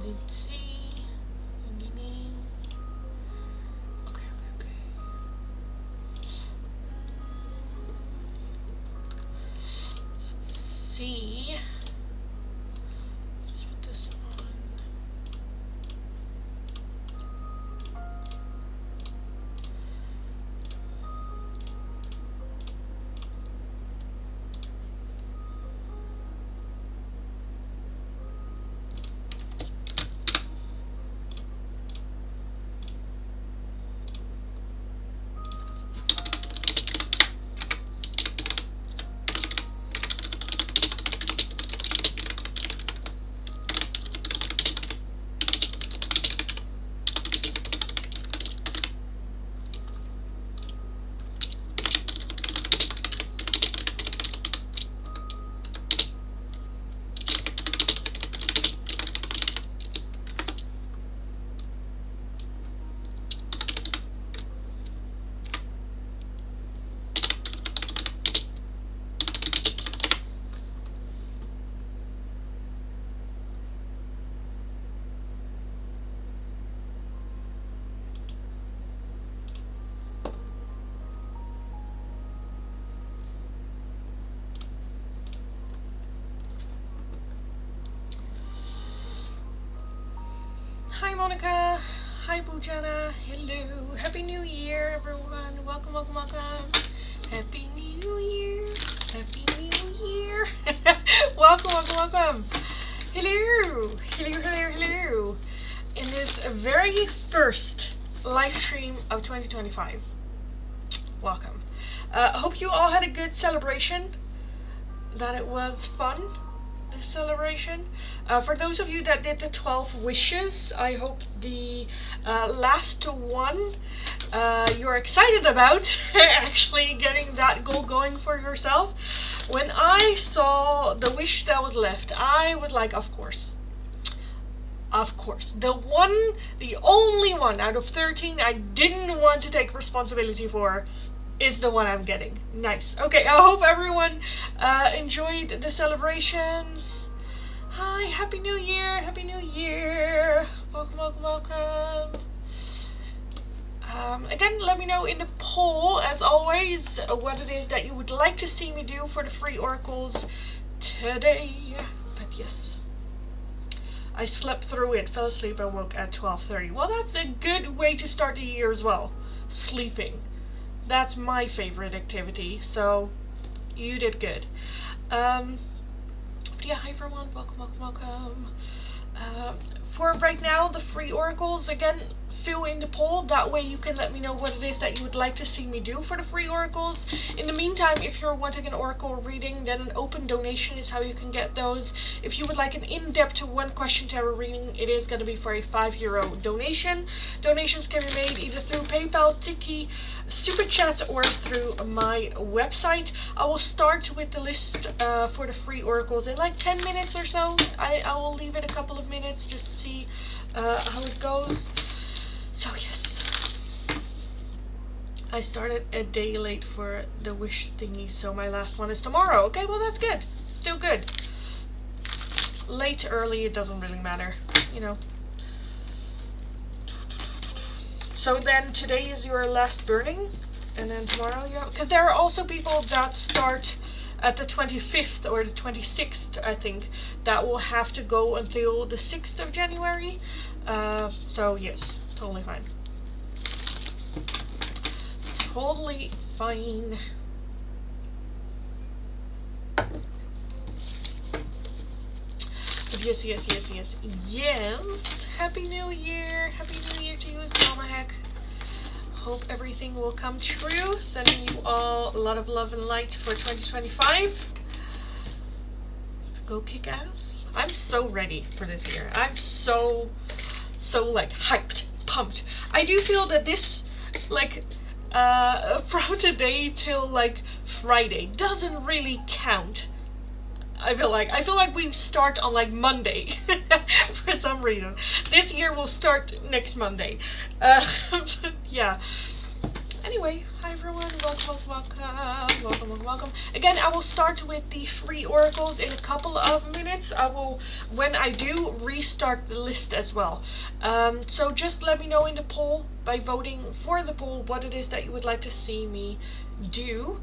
Let's see. Okay. Let's see. Let's put this on. Hi Monica, hi Bujana, hello, Happy New Year everyone, welcome. Happy New Year, Happy New Year, welcome, hello, in this very first live stream of 2025, welcome. Hope you all had a good celebration, that it was fun. Celebration. For those of you that did the 12 wishes, I hope the last one you're excited about actually getting that goal going for yourself. When I saw the wish that was left, I was like, of course, the only one out of 13 I didn't want to take responsibility for is the one I'm getting. Nice. Okay, I hope everyone enjoyed the celebrations. Hi, Happy New Year, welcome. Again, let me know in the poll, as always, what it is that you would like to see me do for the free oracles today. But yes, I slept through it, fell asleep and woke at 12:30. Well, that's a good way to start the year as well, sleeping. That's my favorite activity, so you did good. But yeah, hi everyone, welcome. For right now, the free oracles, again, fill in the poll. That way you can let me know what it is that you would like to see me do for the free oracles. In the meantime, if you're wanting an oracle reading, then an open donation is how you can get those. If you would like an in-depth one question tarot reading, it is going to be for a €5 donation. Donations can be made either through PayPal, Tiki, Super Chat, or through my website. I will start with the list for the free oracles in like 10 minutes or so. I will leave it a couple of minutes just to see how it goes. So yes, I started a day late for the wish thingy, so my last one is tomorrow. Okay, well that's good. Still good. Late, early, it doesn't really matter, you know. So then today is your last burning, and then tomorrow, yeah. Because there are also people that start at the 25th or the 26th, I think, that will have to go until the 6th of January. So yes, totally fine. Totally fine. But yes. Happy New Year. Happy New Year to you as well, my heck. Hope everything will come true. Sending you all a lot of love and light for 2025. To go kick ass. I'm so ready for this year. I'm so like hyped, pumped. I do feel that this, like, from today till like Friday doesn't really count. I feel like we start on like Monday for some reason. This year will start next Monday. Yeah. Anyway, hi everyone, welcome. Again, I will start with the free oracles in a couple of minutes. I will, when I do, restart the list as well. So just let me know in the poll, by voting for the poll, what it is that you would like to see me do.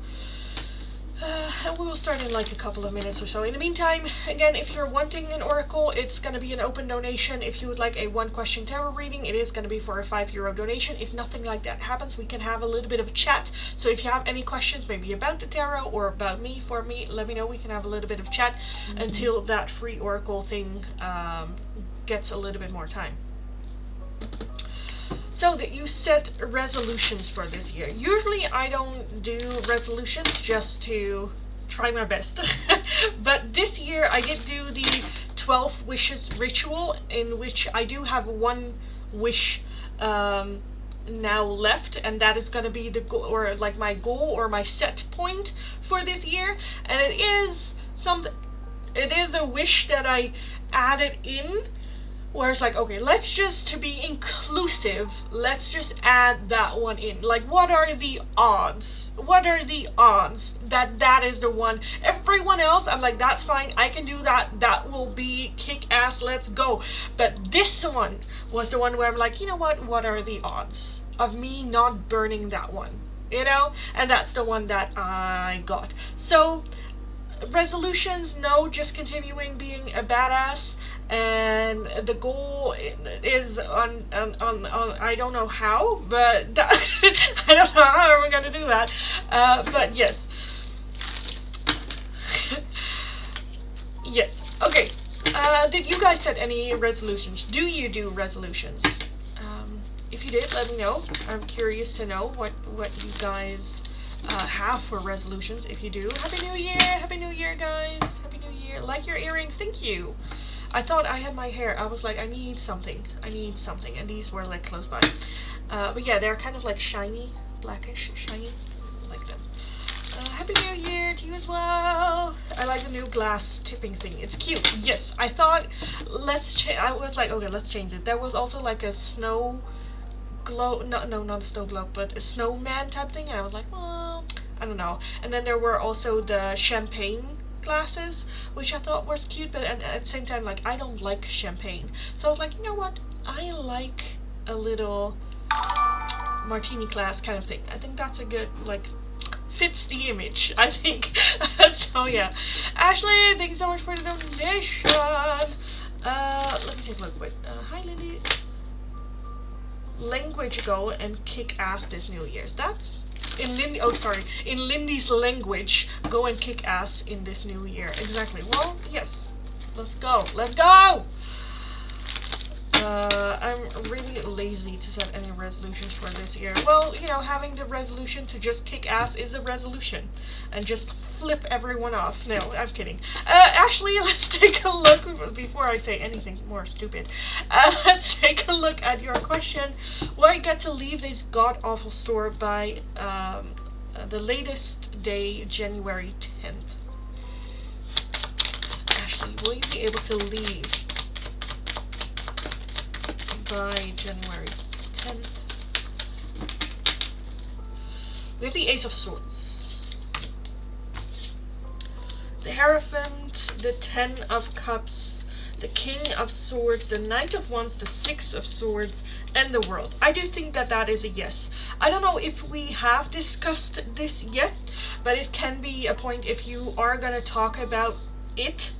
And we will start in like a couple of minutes or so. In the meantime, again, if you're wanting an oracle, it's going to be an open donation. If you would like a 1-question tarot reading, it is going to be for a €5 donation. If nothing like that happens, we can have a little bit of a chat. So if you have any questions, maybe about the tarot or about me, for me, let me know. We can have a little bit of chat until that free oracle thing gets a little bit more time. So that you set resolutions for this year. Usually I don't do resolutions, just to try my best. But this year I did do the 12 wishes ritual, in which I do have one wish now left, and that is going to be the goal, or like my goal or my set point for this year. And it is a wish that I added in, where it's like, okay, let's just, to be inclusive, let's just add that one in. Like, what are the odds? What are the odds that that is the one? Everyone else, I'm like, that's fine, I can do that. That will be kick-ass, let's go. But this one was the one where I'm like, you know what are the odds of me not burning that one? You know? And that's the one that I got. So, resolutions, no, just continuing being a badass, and the goal is on I don't know how, but that, I don't know how we're gonna do that, but yes. Yes, okay. Did you guys set any resolutions? Do you do resolutions? If you did, let me know. I'm curious to know what you guys have for resolutions. If you do, Happy New Year guys, Happy New Year. Like your earrings, thank you. I thought I had my hair, I was like, I need something, and these were like close by. But yeah, they're kind of like shiny, blackish, shiny, like them. Happy New Year to you as well. I like the new glass tipping thing, it's cute. Yes, I thought, I was like, okay, let's change it. There was also like a snow globe, not a snow globe, but a snowman type thing, and I was like, well, I don't know. And then there were also the champagne glasses, which I thought was cute, but at the same time, like, I don't like champagne, so I was like, you know what, I like a little martini glass kind of thing. I think that's a good, like, fits the image, I think. So yeah, Ashley, thank you so much for the donation. Let me take a look. Wait, hi Lindy. Language, go and kick ass this New Year's. That's in Lindy. Oh, sorry. In Lindy's language, go and kick ass in this new year. Exactly. Well, yes. Let's go. Let's go. I'm really lazy to set any resolutions for this year. Well, you know, having the resolution to just kick ass is a resolution, and just flip everyone off. No, I'm kidding. Ashley, let's take a look before I say anything more stupid. Let's take a look at your question. Will I get to leave this god-awful store by the latest day, January 10th? Ashley, will you be able to leave by January 10th. We have the Ace of Swords, the Hierophant, the 10 of Cups, the King of Swords, the Knight of Wands, the 6 of Swords, and the World. I do think that that is a yes. I don't know if we have discussed this yet, but it can be a point if you are going to talk about it,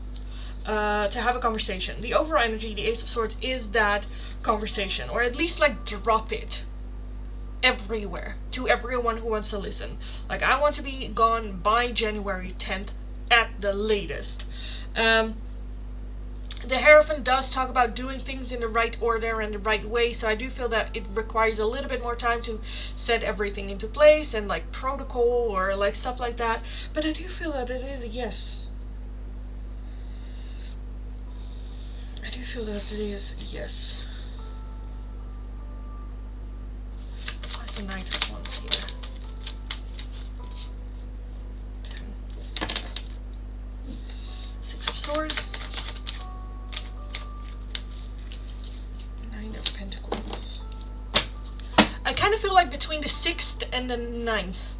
to have a conversation. The overall energy, the Ace of Swords, is that conversation, or at least like drop it everywhere to everyone who wants to listen. Like, I want to be gone by January 10th at the latest. The Hierophant does talk about doing things in the right order and the right way, so I do feel that it requires a little bit more time to set everything into place and like protocol or like stuff like that, but I do feel that it is a yes. I do feel that it is a yes. Why's the Knight of Wands here? 10, yes. 6 of Swords. 9 of Pentacles. I kind of feel like between the 6th and the 9th.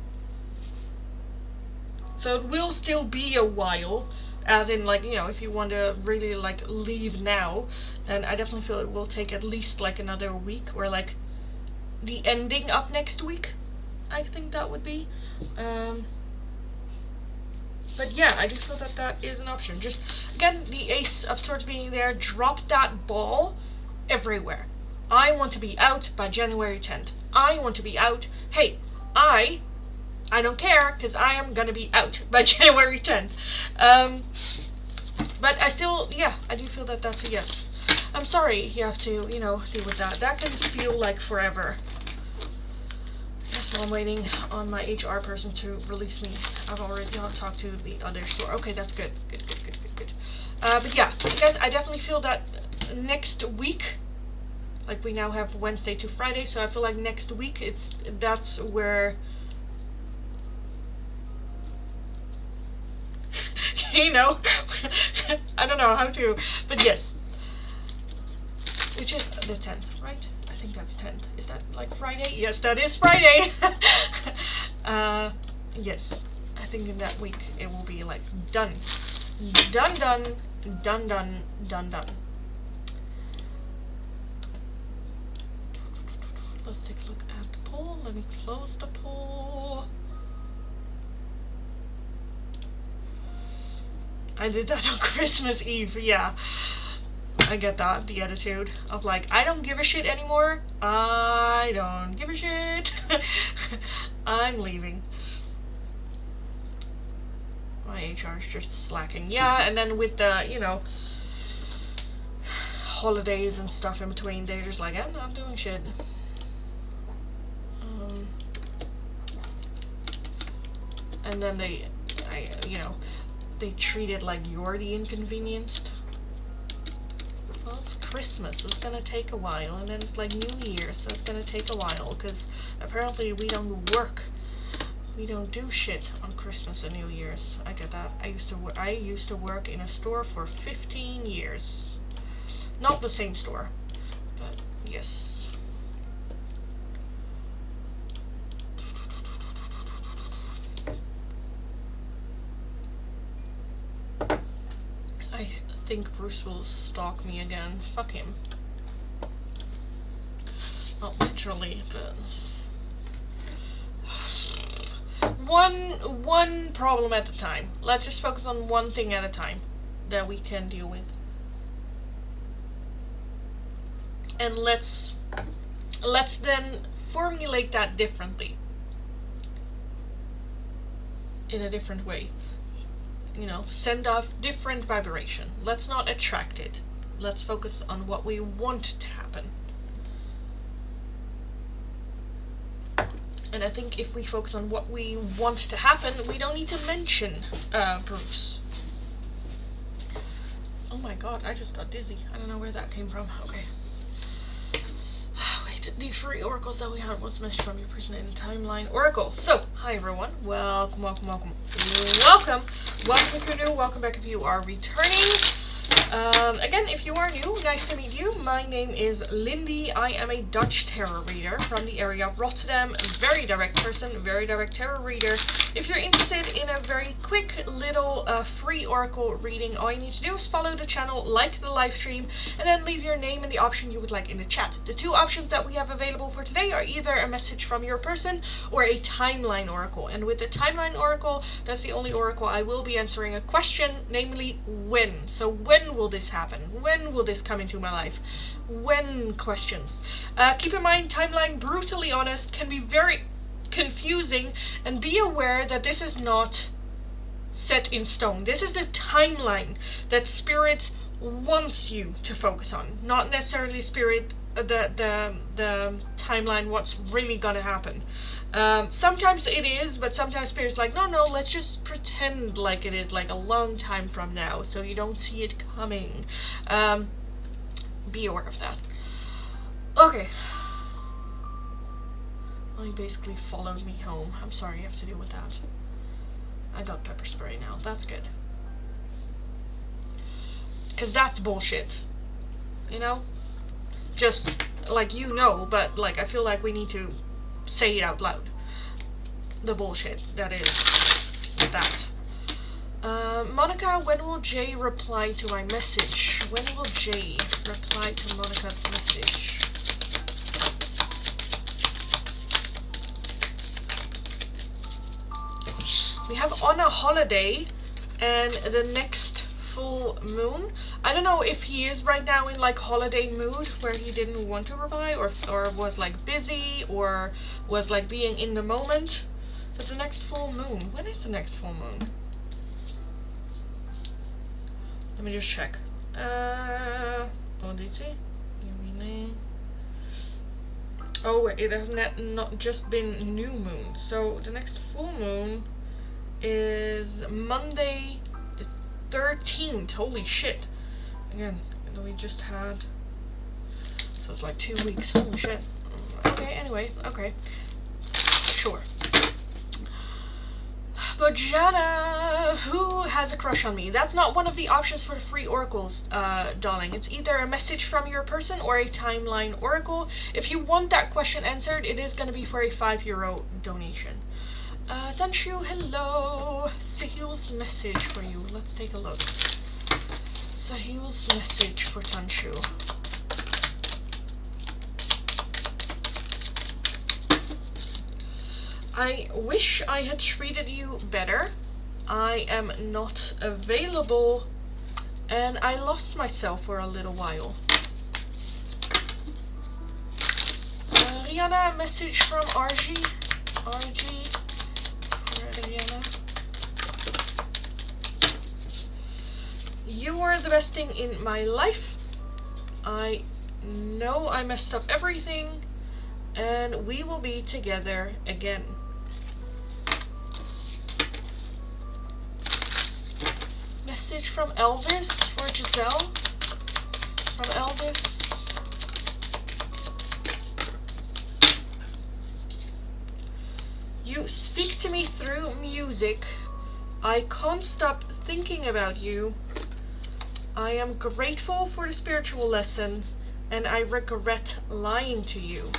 So it will still be a while, as in, like, you know, if you want to really, like, leave now, then I definitely feel it will take at least, like, another week, or, like, the ending of next week, I think that would be. But yeah, I do feel that that is an option. Just, again, the Ace of Swords being there, drop that ball everywhere. I want to be out by January 10th. I want to be out. Hey, I don't care, because I am going to be out by January 10th. But I still, yeah, I do feel that that's a yes. I'm sorry you have to, you know, deal with that. That can feel like forever. That's why I'm waiting on my HR person to release me. I've already talked to the other store. Okay, that's good. Good. But yeah, again, I definitely feel that next week, like we now have Wednesday to Friday, so I feel like next week that's where you know, I don't know how to, but yes. Which is the 10th, right? I think that's 10th. Is that like Friday? Yes, that is Friday. Yes. I think in that week it will be like done. Done. Let's take a look at the poll. Let me close the poll. I did that on Christmas Eve, yeah. I get that, the attitude of like, I don't give a shit anymore. I don't give a shit. I'm leaving. My HR is just slacking. Yeah, and then with the, you know, holidays and stuff in between, they're just like, I'm not doing shit. And then they treat it like you're the inconvenienced. Well, it's Christmas, it's gonna take a while, and then it's like New Year's, so it's gonna take a while, because apparently we don't work. We don't do shit on Christmas and New Year's. I get that. I used to work in a store for 15 years. Not the same store, but yes. I think Bruce will stalk me again. Fuck him. Not literally, but one problem at a time. Let's just focus on one thing at a time that we can deal with. And let's then formulate that differently. In a different way. You know, send off different vibration. Let's not attract it. Let's focus on what we want to happen. And I think if we focus on what we want to happen, we don't need to mention Bruce. Oh my god, I just got dizzy. I don't know where that came from. Okay. Wait, the free oracles that we had. What's the message from your person in the timeline? Oracle. So, hi everyone. Welcome. Welcome if you're new. Welcome back if you are returning. Again, if you are new, nice to meet you. My name is Lindy. I am a Dutch tarot reader from the area of Rotterdam. Very direct person, very direct tarot reader. If you're interested in a very quick little free oracle reading, all you need to do is follow the channel, like the live stream, and then leave your name and the option you would like in the chat. The two options that we have available for today are either a message from your person or a timeline oracle. And with the timeline oracle, that's the only oracle I will be answering a question, namely when. So when will this happen? When will this come into my life? When questions. Keep in mind, timeline, brutally honest, can be very confusing, and be aware that this is not set in stone. This is the timeline that Spirit wants you to focus on, not necessarily Spirit the timeline what's really gonna happen. Sometimes it is, but sometimes Spirit's like, no, let's just pretend like it is like a long time from now, so you don't see it coming. Be aware of that. Okay. Well, he basically followed me home. I'm sorry you have to deal with that. I got pepper spray now. That's good. Because that's bullshit. You know? Just, like, you know, but, like, I feel like we need to say it out loud. The bullshit that is that. Monica, when will Jay reply to my message? When will Jay reply to Monica's message? We have on a holiday and the next full moon. I don't know if he is right now in like holiday mood where he didn't want to reply or was like busy or was like being in the moment. But the next full moon, when is the next full moon? Let me just check. Oh, did he? Oh, it has not just been new moon. So the next full moon is Monday the 13th. Holy shit. Again, we just had, so it's like 2 weeks. Holy shit. Okay, anyway, okay. Sure. But Jana, who has a crush on me? That's not one of the options for the free oracles, darling. It's either a message from your person or a timeline oracle. If you want that question answered, it is going to be for a €5 donation. Tanshu, hello. Sahil's message for you. Let's take a look. Sahil's message for Tanshu. I wish I had treated you better. I am not available and I lost myself for a little while. Rihanna, message from RG. RG for Rihanna. You are the best thing in my life. I know I messed up everything and we will be together again. Message from Elvis for Giselle. From Elvis. You speak to me through music. I can't stop thinking about you. I am grateful for the spiritual lesson and I regret lying to you.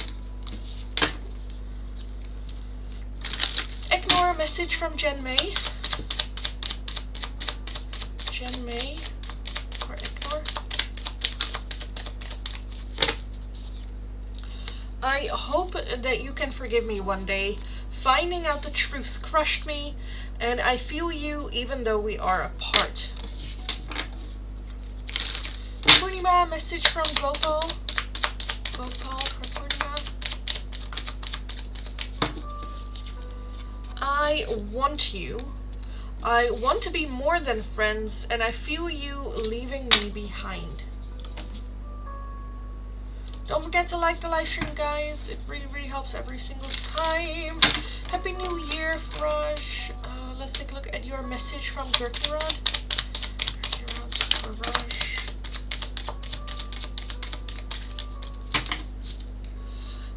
Ignore a message from Jen May. Jen May for ignore. I hope that you can forgive me one day. Finding out the truth crushed me, and I feel you even though we are apart. Purnima, message from Gopal. Gopal for Purnima. I want you. I want to be more than friends, and I feel you leaving me behind. Don't forget to like the live stream, guys. It really, really helps every single time. Happy New Year, Raj. Let's take a look at your message from Gurkirod. Gurkirod for Raj.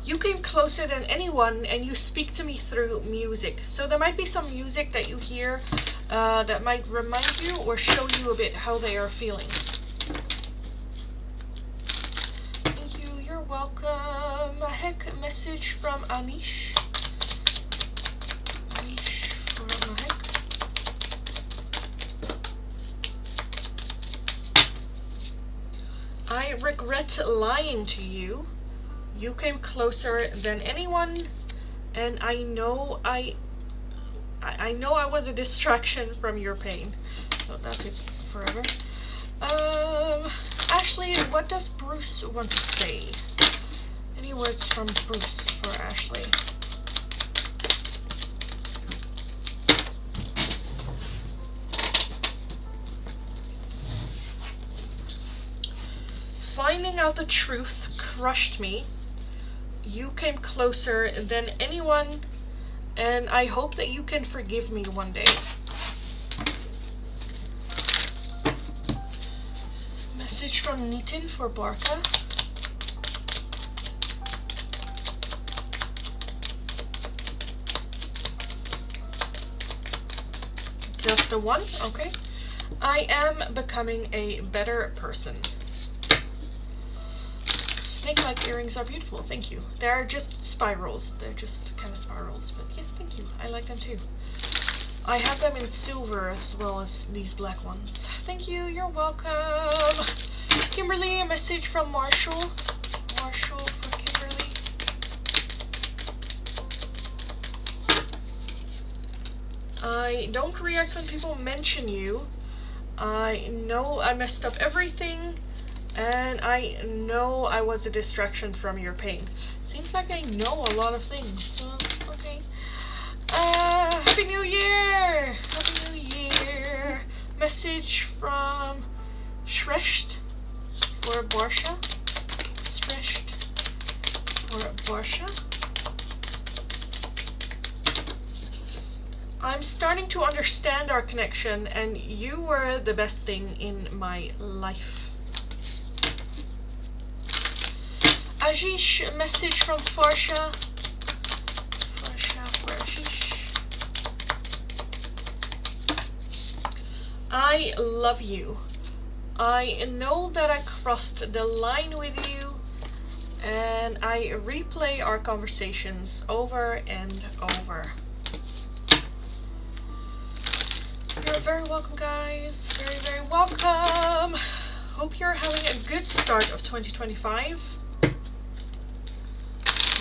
You came closer than anyone, and you speak to me through music. So there might be some music that you hear that might remind you or show you a bit how they are feeling. Thank you. You're welcome. A heck message from Anish. Anish for Mahek. I regret lying to you. You came closer than anyone, and I know I was a distraction from your pain. So that's it forever. Ashley, what does Bruce want to say? Any words from Bruce for Ashley? Finding out the truth crushed me. You came closer than anyone, and I hope that you can forgive me one day. Message from Nitin for Barca. Just the one? Okay. I am becoming a better person. snake-like earrings are beautiful. Thank you. They're just spirals. They're just kind of spirals. But yes, thank you. I like them too. I have them in silver as well as these black ones. Thank you. You're welcome. Kimberly, a message from Marshall. Marshall for Kimberly. I don't react when people mention you. I know I messed up everything. And I know I was a distraction from your pain. Seems like I know a lot of things. So, okay. Happy New Year! Happy New Year! Message from Shresht for Barsha. Shresht for Barsha. I'm starting to understand our connection, and you were the best thing in my life. Ajish, a message from Farsha. Farsha for Ajish. I love you. I know that I crossed the line with you, and I replay our conversations over and over. You're very welcome, guys. Very, very welcome. Hope you're having a good start of 2025.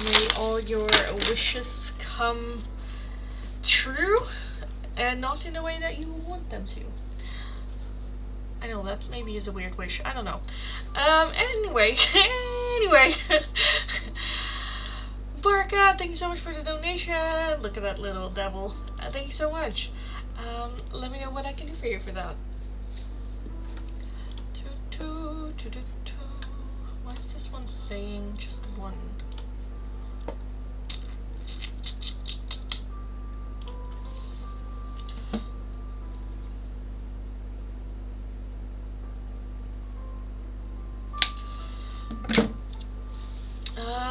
May all your wishes come true, and not in a way that you want them to. I know that maybe is a weird wish. I don't know. Anyway. Barca, thank you so much for the donation. Look at that little devil. Thank you so much. Let me know what I can do for you for that. Why is this one saying just one?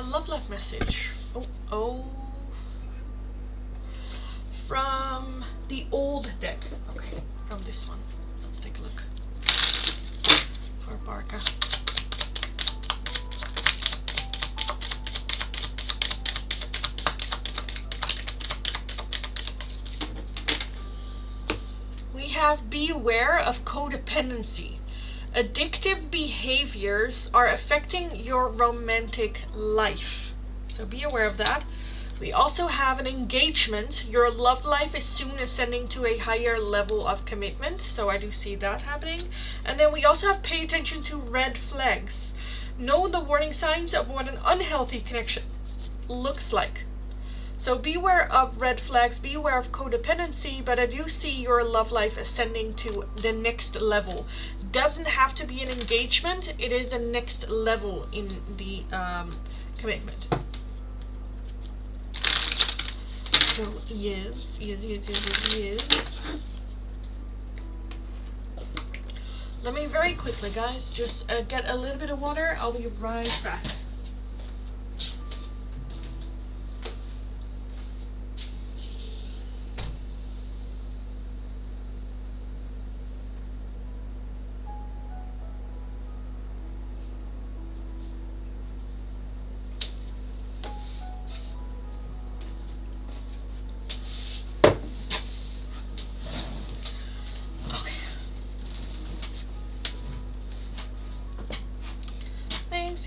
Love life message. Oh. From the old deck. Okay, from this one. Let's take a look. For Barca. We have beware of codependency. Addictive behaviors are affecting your romantic life. So be aware of that. We also have an engagement. Your love life is soon ascending to a higher level of commitment. So I do see that happening. And then we also have pay attention to red flags. Know the warning signs of what an unhealthy connection looks like. So beware of red flags, beware of codependency, but I do see your love life ascending to the next level. Doesn't have to be an engagement, it is the next level in the commitment. So yes. Let me very quickly, guys, just get a little bit of water. I'll be right back.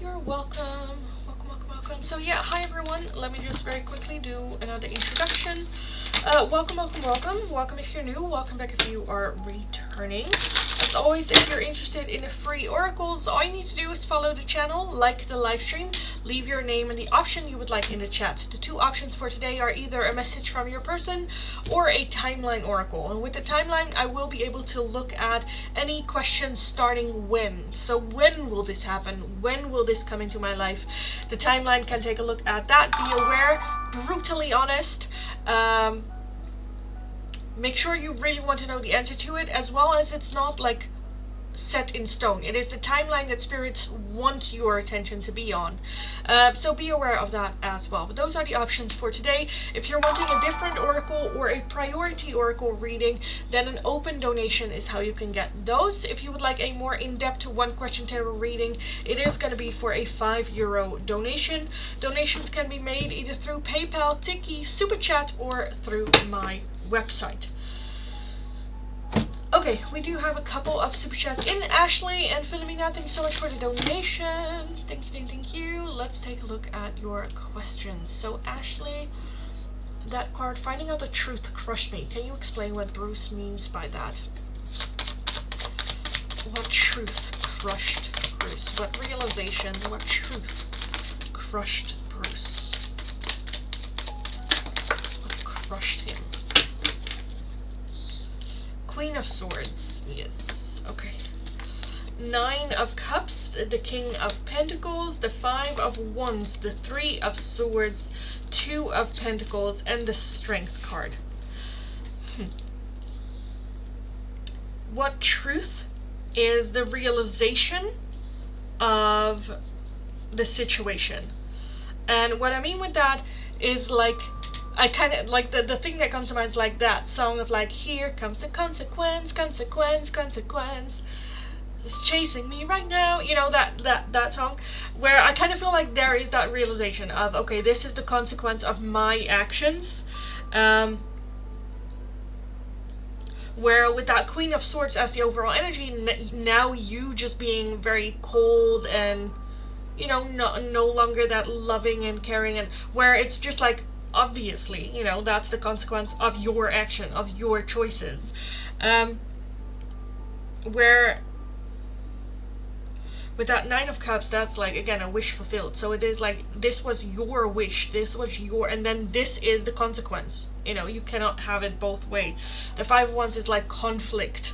You're welcome. Welcome. So yeah, hi everyone. Let me just very quickly do another introduction. Welcome. Welcome if you're new. Welcome back if you are returning. As always, if you're interested in the free oracles, all you need to do is follow the channel, like the live stream, leave your name and the option you would like in the chat. The two options for today are either a message from your person or a timeline oracle. And with the timeline, I will be able to look at any questions starting when. So when will this happen? When will this come into my life? The timeline can take a look at that. Be aware, brutally honest. Make sure you really want to know the answer to it, as well as it's not like set in stone. It is the timeline that spirits want your attention to be on. So be aware of that as well. But those are the options for today. If you're wanting a different oracle or a priority oracle reading, then an open donation is how you can get those. If you would like a more in-depth one question tarot reading, it is going to be for a €5 donation. Donations can be made either through PayPal, Tiki, Super Chat, or through my website. Okay, we do have a couple of super chats in. Ashley and Philomena, thank you so much for the donations. Thank you, thank you. Let's take a look at your questions. So Ashley, that card, finding out the truth, crushed me. Can you explain what Bruce means by that? What truth crushed Bruce? What realization, what truth crushed Bruce? What crushed him? Queen of Swords, yes, okay. 9 of Cups, the King of Pentacles, the 5 of Wands, the 3 of Swords, 2 of Pentacles, and the Strength card. What truth is the realization of the situation? And what I mean with that is like, I kind of like the thing that comes to mind is like that song of like, here comes the consequence, consequence, consequence. It's chasing me right now. You know, that song where I kind of feel like there is that realization of, okay, this is the consequence of my actions. Where with that Queen of Swords as the overall energy, now you just being very cold and, you know, no longer that loving and caring, and where it's just like, obviously, you know, that's the consequence of your action, of your choices. Where with that 9 of Cups, that's like, again, a wish fulfilled. So it is like, this was your wish, this was your, and then this is the consequence. You know, you cannot have it both way. The 5 of Wands is like conflict,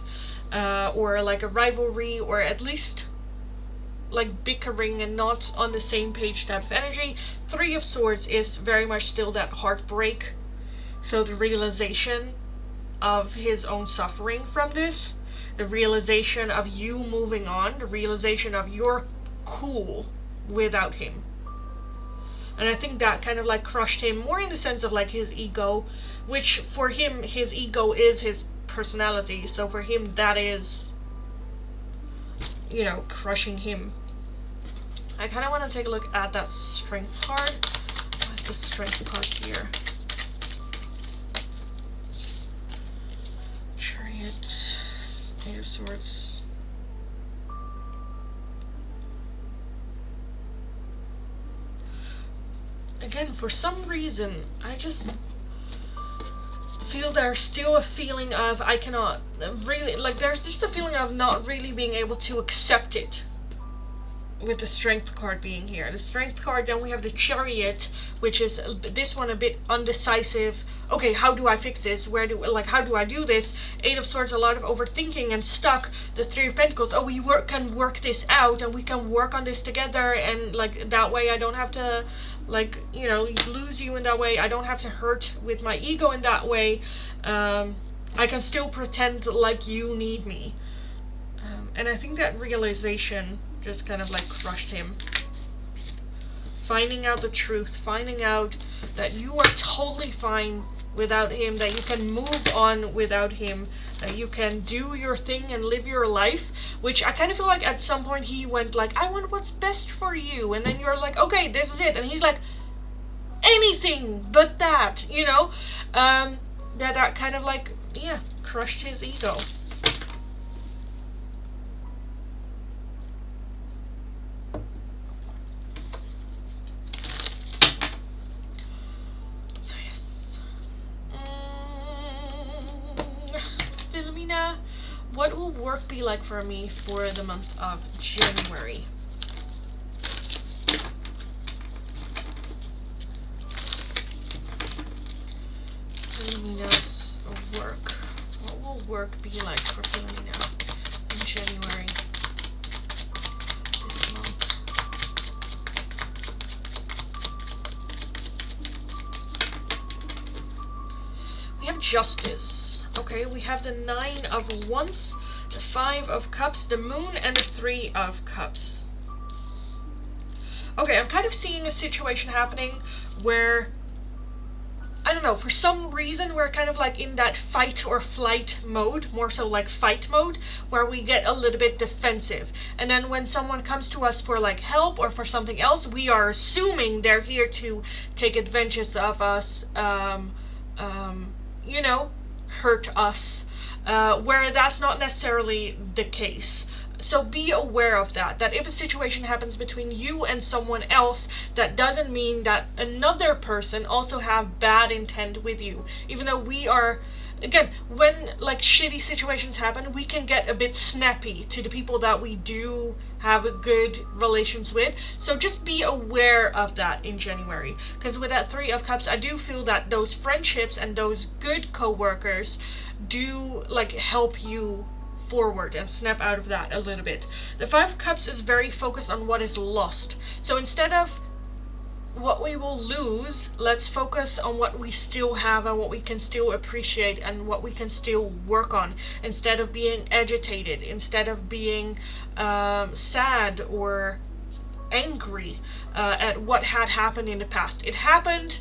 or like a rivalry, or at least like bickering and not on the same page type of energy. 3 of Swords is very much still that heartbreak. So the realization of his own suffering from this, the realization of you moving on, the realization of you're cool without him. And I think that kind of like crushed him more in the sense of like his ego, which for him, his ego is his personality. So for him, that is, you know, crushing him. I kind of want to take a look at that Strength card. What's the Strength card here? Chariot, 8 of Swords. Again, for some reason, I just feel there's still a feeling of I cannot really, like there's just a feeling of not really being able to accept it. With the Strength card being here. The Strength card, then we have the Chariot, which is this one a bit undecisive. Okay, how do I fix this? How do I do this? 8 of Swords, a lot of overthinking and stuck. The 3 of Pentacles, oh, we can work this out and we can work on this together, and like that way I don't have to, like, you know, lose you in that way. I don't have to hurt with my ego in that way. I can still pretend like you need me. And I think that realization just kind of like crushed him. Finding out the truth, finding out that you are totally fine without him, that you can move on without him, that you can do your thing and live your life, which I kind of feel like at some point he went like, I want what's best for you, and then you're like, okay, this is it, and he's like, anything but that, you know, that kind of like, yeah, crushed his ego. What will work be like for me for the month of January? Philomena's work. What will work be like for Philomena in January this month? We have Justice. Okay, we have the 9 of Wands, the 5 of Cups, the Moon, and the 3 of Cups. Okay, I'm kind of seeing a situation happening where, I don't know, for some reason we're kind of like in that fight or flight mode, more so like fight mode, where we get a little bit defensive. And then when someone comes to us for like help or for something else, we are assuming they're here to take advantage of us, you know, hurt us, where that's not necessarily the case. So be aware of that if a situation happens between you and someone else, that doesn't mean that another person also have bad intent with you. Even though we are, again, when like shitty situations happen, we can get a bit snappy to the people that we do have good relations with. So just be aware of that in January. Because with that 3 of Cups, I do feel that those friendships and those good co-workers do like help you forward and snap out of that a little bit. The 5 of Cups is very focused on what is lost. So instead of what we will lose, let's focus on what we still have and what we can still appreciate and what we can still work on, instead of being agitated, instead of being sad or angry at what had happened in the past. It happened.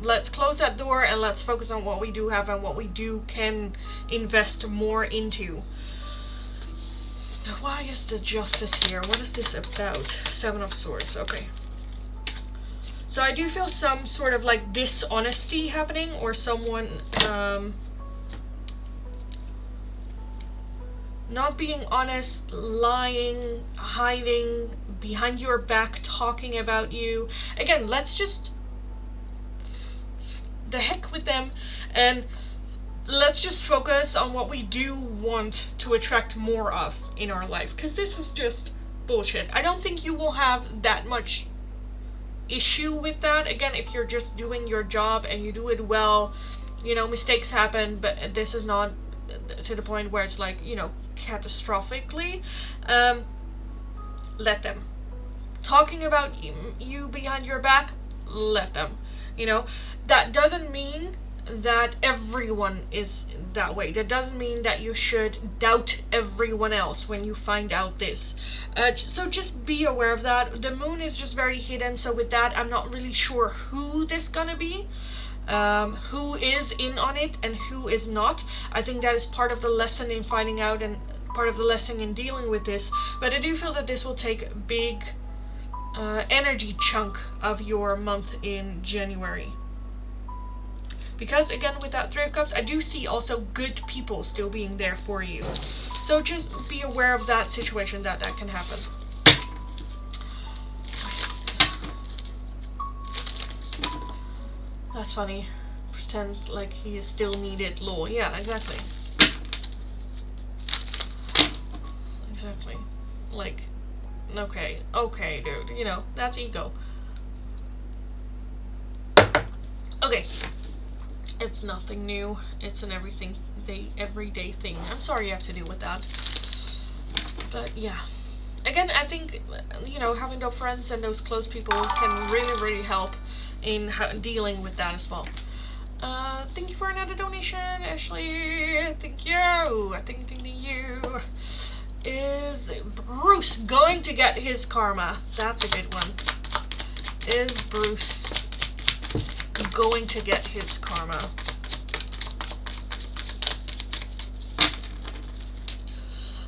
Let's close that door and let's focus on what we do have and what we can invest more into. Why is the Justice here? What is this about? 7 of Swords. Okay. So I do feel some sort of like dishonesty happening, or someone not being honest, lying, hiding behind your back, talking about you. Again, let's just the heck with them, and let's just focus on what we do want to attract more of in our life, because this is just bullshit. I don't think you will have that much issue with that. Again, if you're just doing your job and you do it well, you know, mistakes happen, but this is not to the point where it's like, you know, catastrophically. Let them. Talking about you behind your back, let them. You know, that doesn't mean that everyone is that way. That doesn't mean that you should doubt everyone else when you find out this. So just be aware of that. The Moon is just very hidden, so with that, I'm not really sure who this gonna be. Who is in on it and who is not. I think that is part of the lesson in finding out and part of the lesson in dealing with this. But I do feel that this will take a big energy chunk of your month in January. Because again, with that 3 of Cups, I do see also good people still being there for you. So just be aware of that situation, that can happen. So yes. That's funny. Pretend like he is still needed, lol. Yeah, exactly. Exactly. Like, okay, dude, you know, that's ego. Okay. It's nothing new. It's an everyday thing. I'm sorry you have to deal with that. But yeah. Again, I think, you know, having those friends and those close people can really, really help in dealing with that as well. Thank you for another donation, Ashley. Thank you. Thank you. Is Bruce going to get his karma? That's a good one. Is Bruce going to get his karma?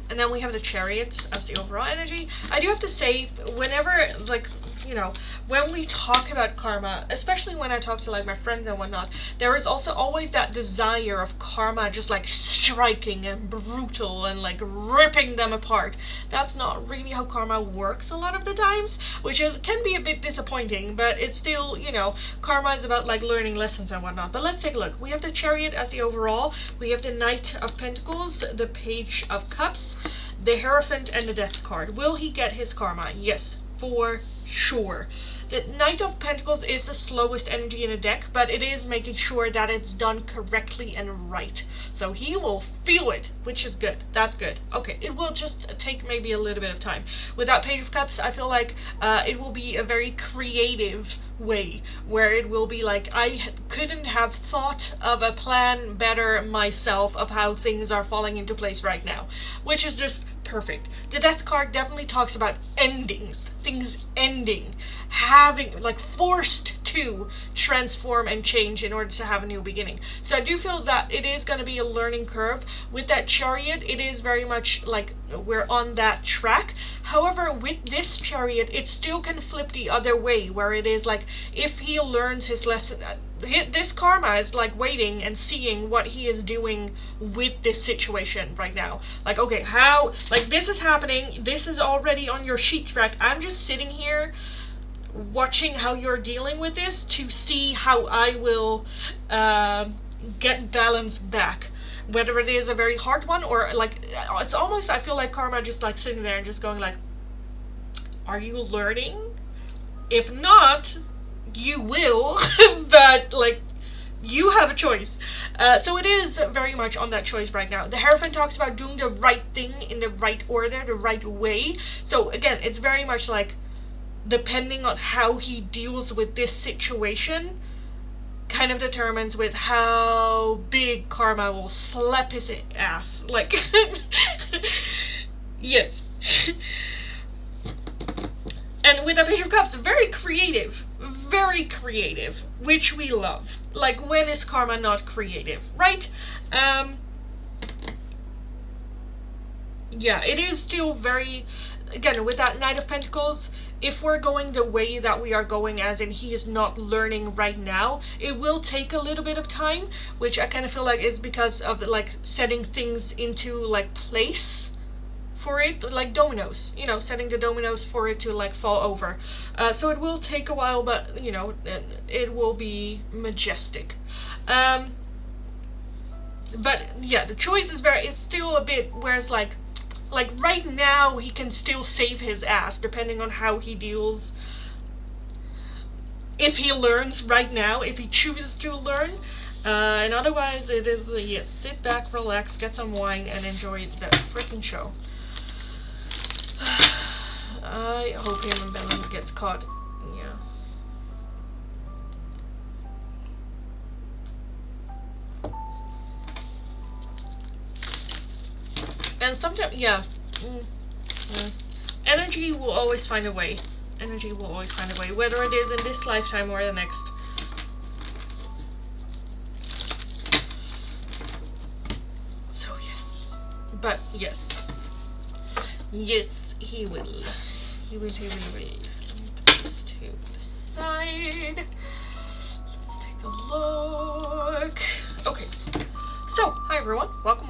And then we have the Chariot as the overall energy. I do have to say, whenever, like, you know, when we talk about karma, especially when I talk to like my friends and whatnot, there is also always that desire of karma just like striking and brutal and like ripping them apart. That's not really how karma works a lot of the times, which can be a bit disappointing, but it's still, you know, karma is about like learning lessons and whatnot. But let's take a look. We have the Chariot as the overall, we have the Knight of Pentacles, the Page of Cups, the Hierophant, and the Death card. Will he get his karma? Yes. for sure. The Knight of Pentacles is the slowest energy in the deck, but it is making sure that it's done correctly and right. So he will feel it, which is good. That's good. Okay, it will just take maybe a little bit of time. With that Page of Cups, I feel like it will be a very creative way, where it will be like, I couldn't have thought of a plan better myself of how things are falling into place right now, which is just perfect. The Death card definitely talks about endings, things ending, having, like, forced to transform and change in order to have a new beginning. So I do feel that it is going to be a learning curve. With that Chariot, it is very much like we're on that track. However, with this Chariot, it still can flip the other way, where it is like, if he learns his lesson, this karma is like waiting and seeing what he is doing with this situation right now. Like, okay, how, like, this is happening, this is already on your sheet track. I'm just sitting here watching how you're dealing with this to see how I will get balance back. Whether it is a very hard one, or like, it's almost, I feel like karma just like sitting there and just going like, are you learning? If not, you will, but like, you have a choice. So it is very much on that choice right now. The Hierophant talks about doing the right thing in the right order, the right way. So again, it's very much like, depending on how he deals with this situation, kind of determines with how big karma will slap his ass. Like, yes. And with the Page of Cups, very creative, which we love. Like, when is karma not creative, right? Yeah, it is still very, again, with that Knight of Pentacles, if we're going the way that we are going, as in he is not learning right now, it will take a little bit of time, which I kind of feel like it's because of, like, setting things into, like, place for it, like dominoes, you know, setting the dominoes for it to, like, fall over. So it will take a while, but, you know, it will be majestic. But yeah, the choice is still a bit where it's like right now he can still save his ass depending on how he deals. If he learns right now, if he chooses to learn, and otherwise it is yes, sit back, relax, get some wine, and enjoy the freaking show. I hope him and Bellum gets caught. Yeah. And sometimes, yeah. Energy will always find a way. Energy will always find a way, whether it is in this lifetime or the next. So yes. But yes. Yes, he will. He will. Let me put this to the side. Let's take a look. Okay. So, hi everyone. Welcome.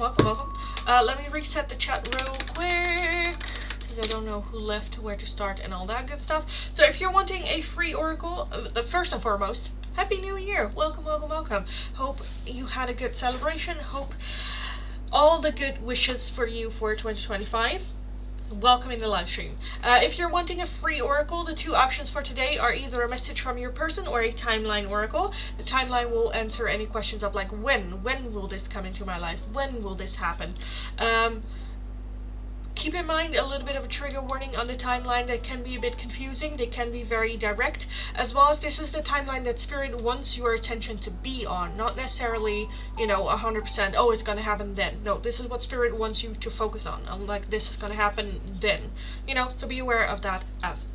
Let me reset the chat real quick, because I don't know who left, where to start, and all that good stuff. So if you're wanting a free oracle, first and foremost, Happy New Year. Welcome. Hope you had a good celebration. Hope all the good wishes for you for 2025. Welcome in the live stream. If you're wanting a free oracle, the two options for today are either a message from your person or a timeline oracle. The timeline will answer any questions of like when will this come into my life? When will this happen? Keep in mind a little bit of a trigger warning on the timeline. They can be a bit confusing. They can be very direct, as well as this is the timeline that Spirit wants your attention to be on, not necessarily, you know, 100%, oh, it's gonna happen then. No, this is what Spirit wants you to focus on. Like, this is gonna happen then, you know, so be aware of that as well.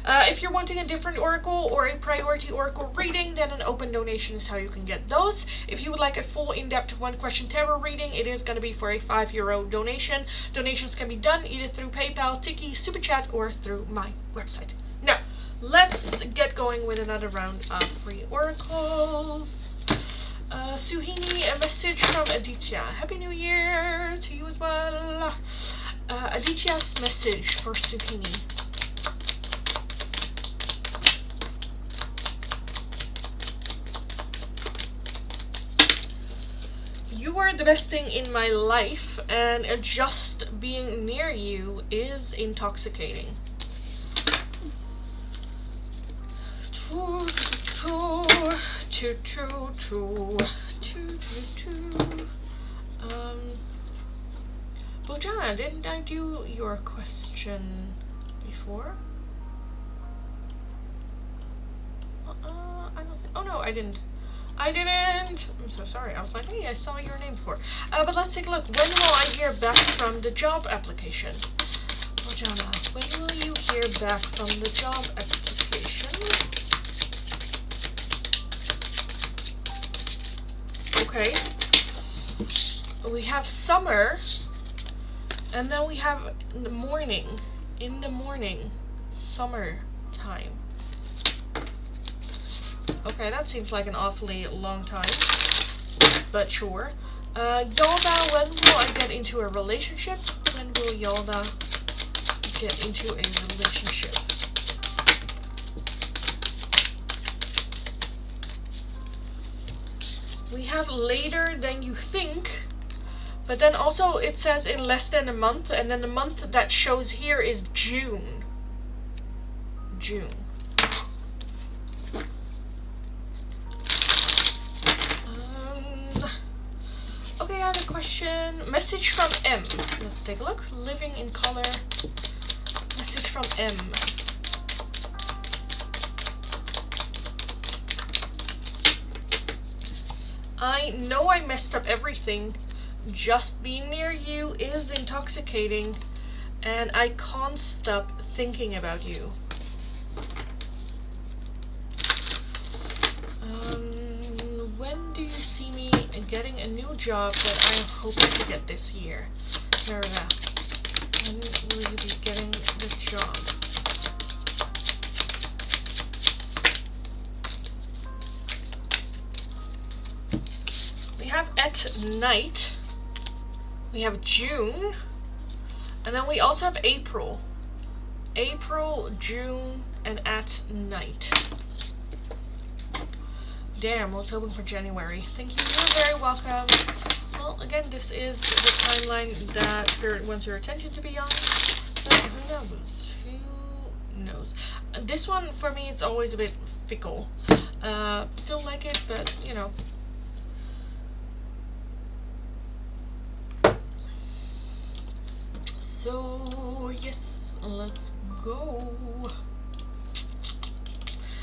If you're wanting a different oracle or a priority oracle reading, then an open donation is how you can get those. If you would like a full in-depth one question tarot reading, it is going to be for a €5 donation. Donations can be done either through PayPal, Tiki, Super Chat, or through my website. Now, let's get going with another round of free oracles. Suhini, a message from Aditya. Happy New Year to you as well. Aditya's message for Suhini. You are the best thing in my life, and just being near you is intoxicating. Bojana, didn't I do your question before? I don't think, oh no, I didn't. I'm so sorry. I was like, hey, I saw your name before. But let's take a look. When will I hear back from the job application? Bojana, when will you hear back from the job application? Okay. We have summer, and then we have the morning. In the morning, summer time. Okay, that seems like an awfully long time, but sure. Yalda, when will I get into a relationship? When will Yalda get into a relationship? We have later than you think, but then also it says in less than a month, and then the month that shows here is June. June. Okay, I have a question. Message from M. Let's take a look. Living in color. Message from M. I know I messed up everything. Just being near you is intoxicating, and I can't stop thinking about you. When do you see me getting a new job that I am hoping to get this year? Merida, when will you be getting the job? We have at night, we have June, and then we also have April. April, June, and at night. Damn, I was hoping for January. Thank you, you're very welcome. Well, again, this is the timeline that Spirit wants your attention to be on. But who knows? Who knows? This one, for me, it's always a bit fickle. Still like it, but, you know. So, yes, let's go.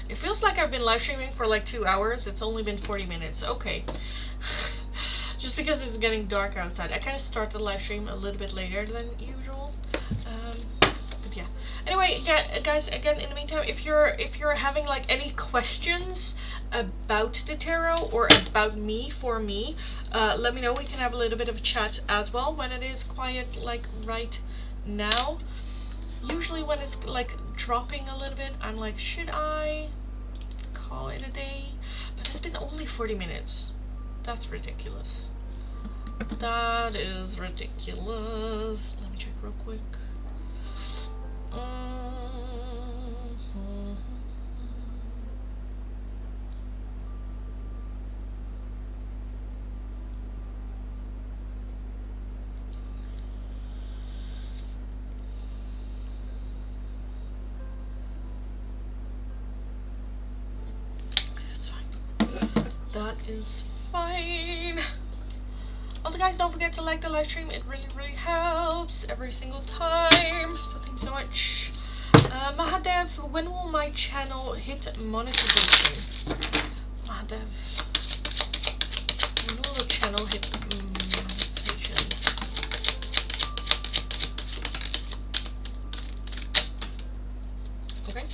It feels like I've been live streaming for like 2 hours. It's only been 40 minutes. Okay. Just because it's getting dark outside. I kind of started the live stream a little bit later than usual. But yeah. Anyway, guys, again, in the meantime, if you're having like any questions about the tarot or about me, for me, let me know. We can have a little bit of a chat as well when it is quiet, like right now. Usually when it's like dropping a little bit, I'm like, should I call it a day? But it's been only 40 minutes. That's ridiculous. That is ridiculous. Let me check real quick. That is fine. Also, guys, don't forget to like the live stream. It really, really helps every single time. So thanks so much. Mahadev, when will my channel hit monetization? Mahadev, when will the channel hit monetization? Okay.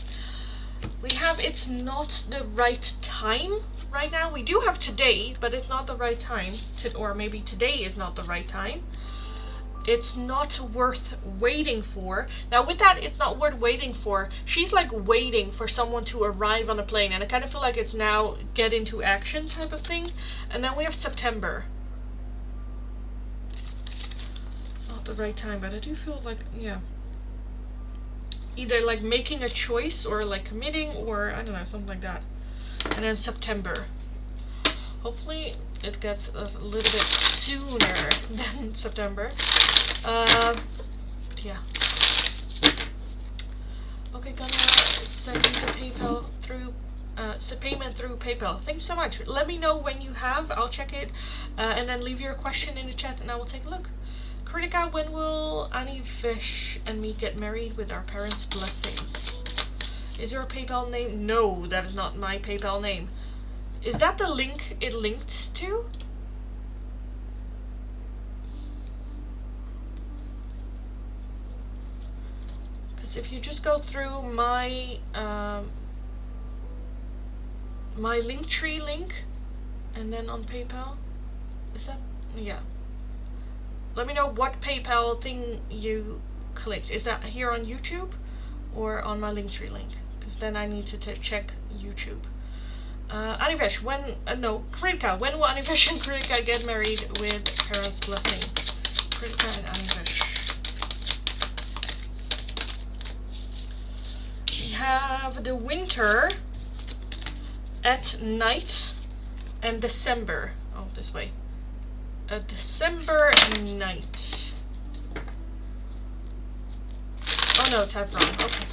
We have it's not the right time. Right now, we do have today, but it's not the right time, or maybe today is not the right time. It's not worth waiting for. Now, with that, it's not worth waiting for. She's like waiting for someone to arrive on a plane, and I kind of feel like it's now get into action type of thing. And then we have September. It's not the right time, but I do feel like, yeah. Either like making a choice or like committing or, I don't know, something like that. And then September. Hopefully it gets a little bit sooner than September. But yeah. Okay, gonna send the PayPal through payment through PayPal. Thanks so much. Let me know when you have. I'll check it, and then leave your question in the chat, and I will take a look. Kritika, when will Annie Vish and me get married with our parents' blessings? Is your PayPal name? No, that is not my PayPal name. Is that the link it linked to? Because if you just go through my my Linktree link and then on PayPal, is that, yeah. Let me know what PayPal thing you clicked. Is that here on YouTube or on my Linktree link? Because then I need to check YouTube. Anivesh, when, no, Kritika, when will Anivesh and Kritika get married with parents' blessing? Kritika and Anivesh. We have the winter at night and December. Oh, this way. December night. Oh no, type wrong. Okay.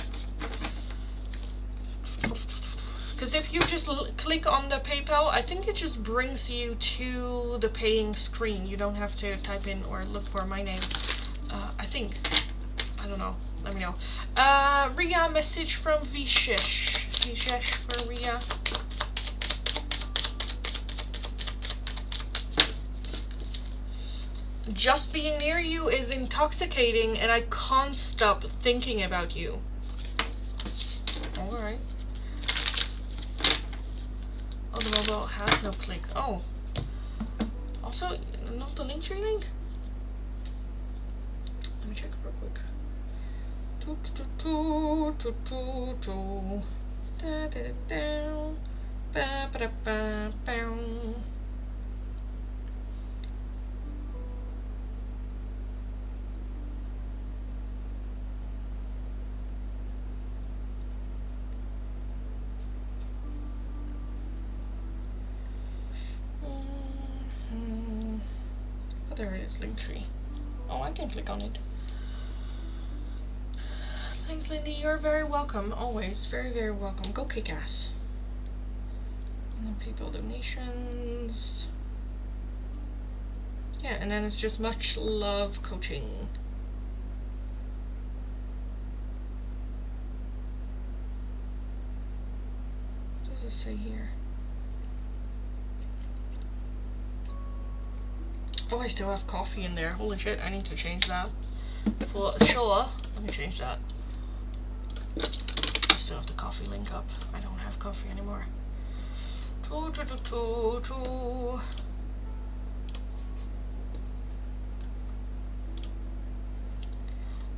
Because if you just click on the PayPal, I think it just brings you to the paying screen. You don't have to type in or look for my name. I think. I don't know. Let me know. Ria, message from Vishesh. Vishesh for Ria. Just being near you is intoxicating and I can't stop thinking about you. Alright. Oh, the mobile has no click. Oh. Also, not the Linktree link? Let me check real quick. Da da da. Ba ba ba ba. Oh, there it is, Linktree. Oh, I can click on it. Thanks, Lindy. You're very welcome. Always very, very welcome. Go kick ass. And then PayPal donations. Yeah, and then it's just much love coaching. What does it say here? Oh, I still have coffee in there. Holy shit, I need to change that. For sure. Let me change that. I still have the coffee link up. I don't have coffee anymore.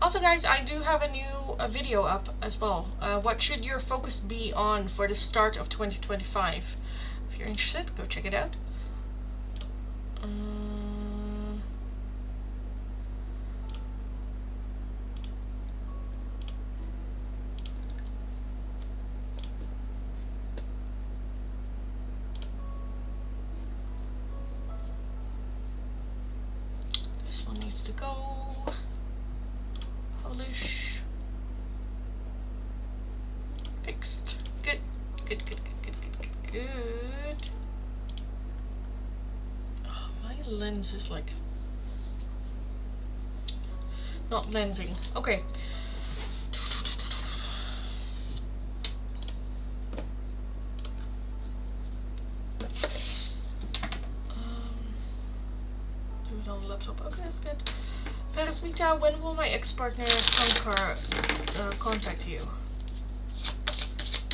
Also, guys, I do have a new video up as well. What should your focus be on for the start of 2025? If you're interested, go check it out. This one needs to go. Publish. Fixed. Good. Good, good, good, good, good, good, good. Oh, my lens is like not lensing. Okay. Do it on the laptop. Okay, that's good. Parasmita, when will my ex-partner Sankar contact you?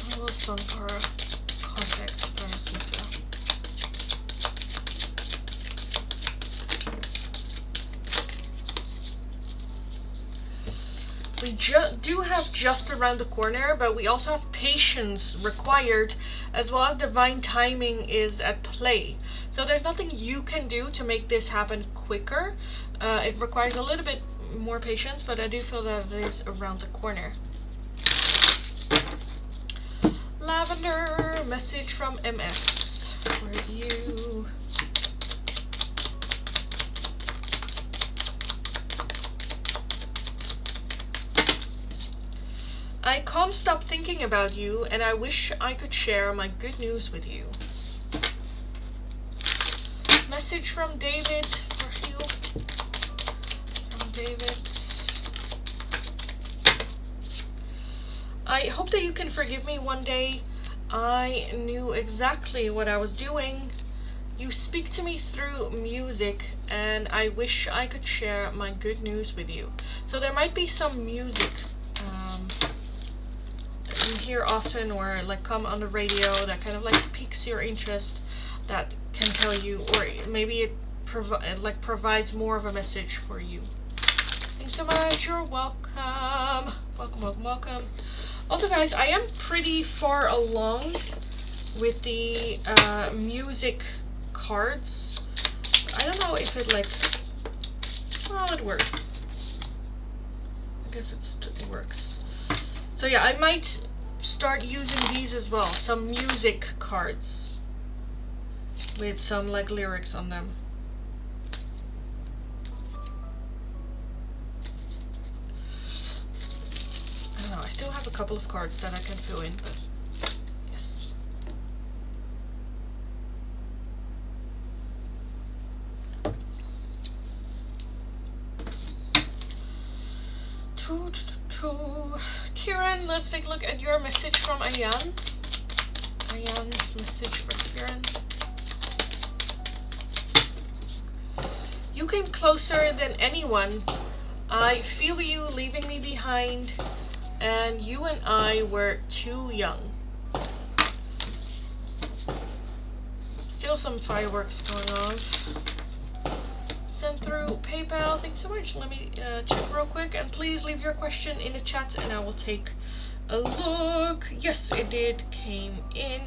When will Sankar contact Parasmita? We do have just around the corner, but we also have patience required, as well as divine timing is at play. So there's nothing you can do to make this happen quicker. It requires a little bit more patience, but I do feel that it is around the corner. Lavender, message from MS for you. I can't stop thinking about you, and I wish I could share my good news with you. Message from David for you. From David. I hope that you can forgive me one day. I knew exactly what I was doing. You speak to me through music, and I wish I could share my good news with you. So there might be some music that you hear often, or like come on the radio, that kind of like piques your interest, that can tell you, or maybe it provides more of a message for you. Thanks so much. You're welcome. Welcome. Also, guys, I am pretty far along with the music cards. I don't know if it well, it works. I guess it works. So yeah, I might start using these as well. Some music cards with some like lyrics on them. I don't know, I still have a couple of cards that I can fill in, but yes. Kieran, let's take a look at your message from Ayan. Ayan's message for Kieran. You came closer than anyone. I feel you leaving me behind, and you and I were too young. Still some fireworks going off. Sent through PayPal. Thanks so much. Let me check real quick, and please leave your question in the chat and I will take a look. Yes, it did came in.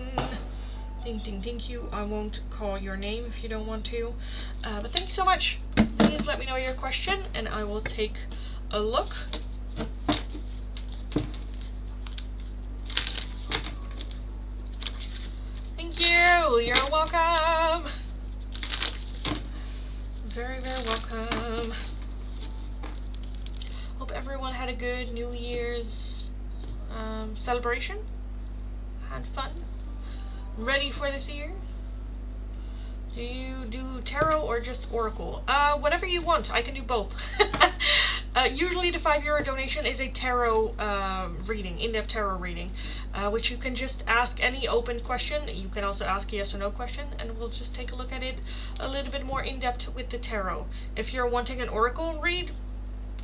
Thank you. I won't call your name if you don't want to, but thanks so much. Please let me know your question and I will take a look. Thank you. You're welcome. Very welcome. Hope everyone had a good New Year's celebration. Had fun. Ready for this year? Do you do tarot or just oracle? Whatever you want. I can do both. Usually the €5 donation is a tarot reading, in-depth tarot reading, which you can just ask any open question. You can also ask a yes or no question, and we'll just take a look at it a little bit more in-depth with the tarot. If you're wanting an oracle read,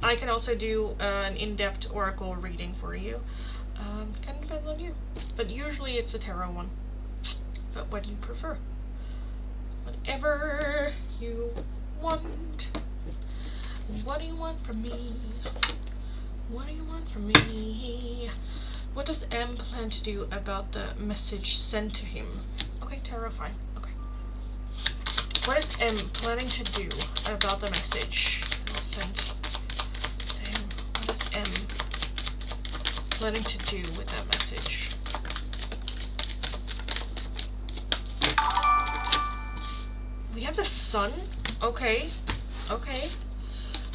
I can also do an in-depth oracle reading for you. Kind of depends on you, but usually it's a tarot one. But what do you prefer? Whatever you want. What do you want from me? What do you want from me? What does M plan to do about the message sent to him? Okay, tarot, fine. Okay. What is M planning to do about the message sent to him? What is M planning to do with that message? We have the Sun. Okay.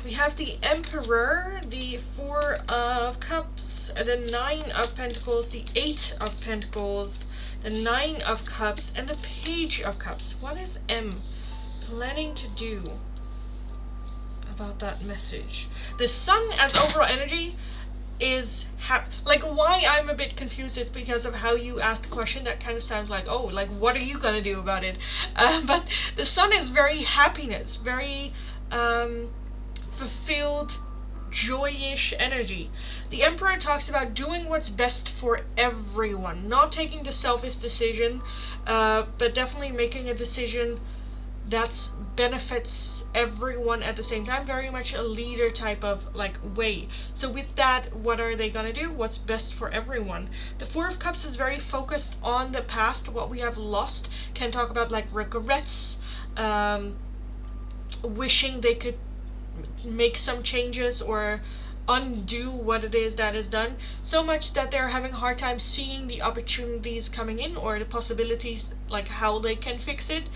We have the Emperor, the 4 of Cups, the 9 of Pentacles, the 8 of Pentacles, the 9 of Cups, and the Page of Cups. What is M planning to do about that message? The Sun as overall energy is why I'm a bit confused is because of how you asked the question. That kind of sounds like, oh, like what are you gonna do about it? But the Sun is very happiness, very fulfilled, joyish energy. The Emperor talks about doing what's best for everyone, not taking the selfish decision, but definitely making a decision that benefits everyone at the same time. Very much a leader type of way. So with that, what are they gonna do? What's best for everyone? The 4 of Cups is very focused on the past, what we have lost. Can talk about regrets, wishing they could make some changes or undo what it is that is done, so much that they're having a hard time seeing the opportunities coming in or the possibilities, how they can fix it.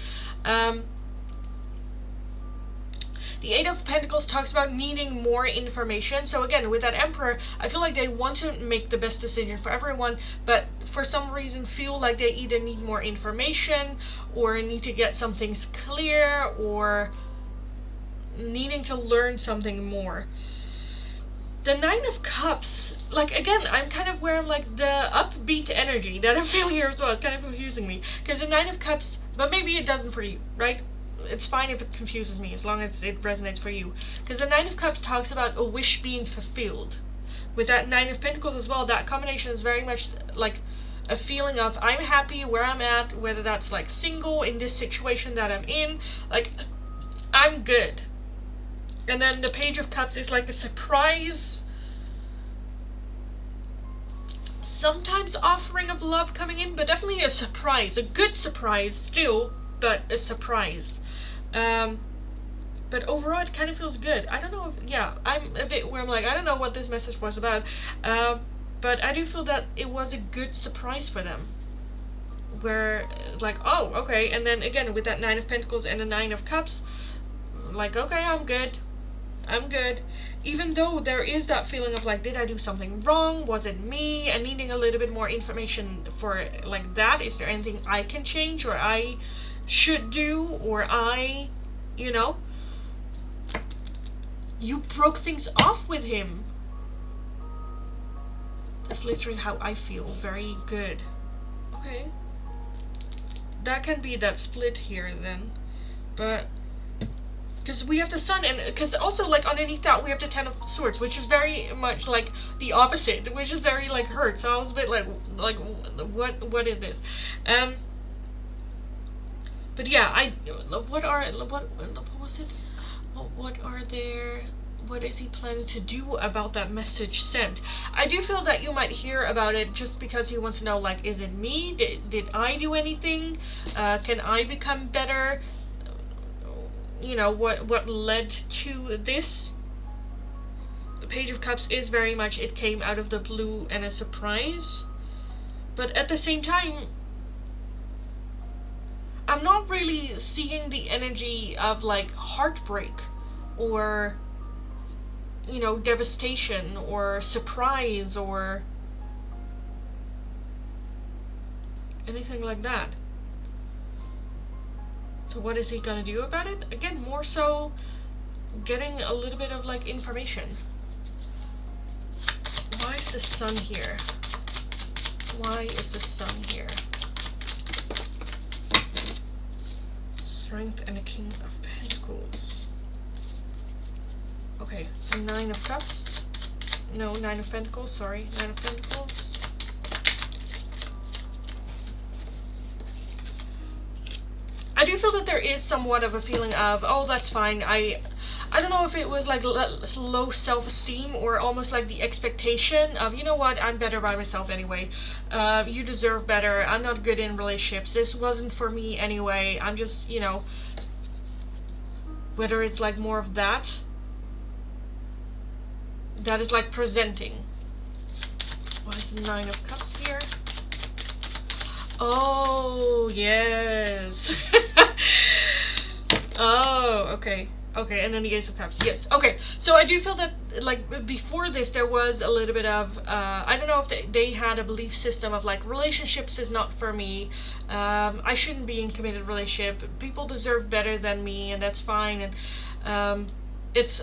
The Eight of Pentacles talks about needing more information. So again, with that Emperor, I feel like they want to make the best decision for everyone, but for some reason feel like they either need more information or need to get some things clear or needing to learn something more. The Nine of Cups, like again, I'm kind of where I'm like the upbeat energy that I'm feeling here as well. It's kind of confusing me because the Nine of Cups, but maybe it doesn't for you, right? It's fine if it confuses me as long as it resonates for you. Because the Nine of Cups talks about a wish being fulfilled. With that Nine of Pentacles as well, that combination is very much like a feeling of I'm happy where I'm at, whether that's like single in this situation that I'm in, like I'm good. And then the Page of Cups is like a surprise, sometimes offering of love coming in, but definitely a surprise, a good surprise still, but a surprise. But overall it kind of feels good. I don't know if, yeah, I'm a bit where I'm like, I don't know what this message was about, but I do feel that it was a good surprise for them. Where, like, oh, okay, and then again with that Nine of Pentacles and the Nine of Cups, like, okay, I'm good. I'm good. Even though there is that feeling of like, did I do something wrong? Was it me? And needing a little bit more information for like that. Is there anything I can change or I should do or I, you know? You broke things off with him. That's literally how I feel. Very good. Okay. That can be that split here then. But because we have the Sun, and because also like underneath that we have the Ten of Swords, which is very much like the opposite, which is very like hurt. So I was a bit like what is this? But yeah, what was it? What is he planning to do about that message sent? I do feel that you might hear about it just because he wants to know, like, is it me? Did I do anything? Can I become better? You know, what led to this? The Page of Cups is very much, it came out of the blue and a surprise. But at the same time, I'm not really seeing the energy of like heartbreak or, you know, devastation or surprise or anything like that. So what is he gonna do about it? Again, more so getting a little bit of like information. Why is the Sun here? Why is the Sun here? Strength and a King of Pentacles. Okay, Nine of Cups. No, Nine of Pentacles, sorry. Nine of Pentacles. I do feel that there is somewhat of a feeling of, oh, that's fine. I don't know if it was like low self-esteem or almost like the expectation of, you know what, I'm better by myself anyway. You deserve better. I'm not good in relationships. This wasn't for me anyway. I'm just, you know, whether it's like more of that is like presenting. What is the Nine of Cups here? Oh, yes. Oh, okay. Okay, and then the Ace of Cups. Yes. Okay, so I do feel that, like, before this, there was a little bit of, I don't know if they had a belief system of, like, relationships is not for me. I shouldn't be in a committed relationship. People deserve better than me, and that's fine. And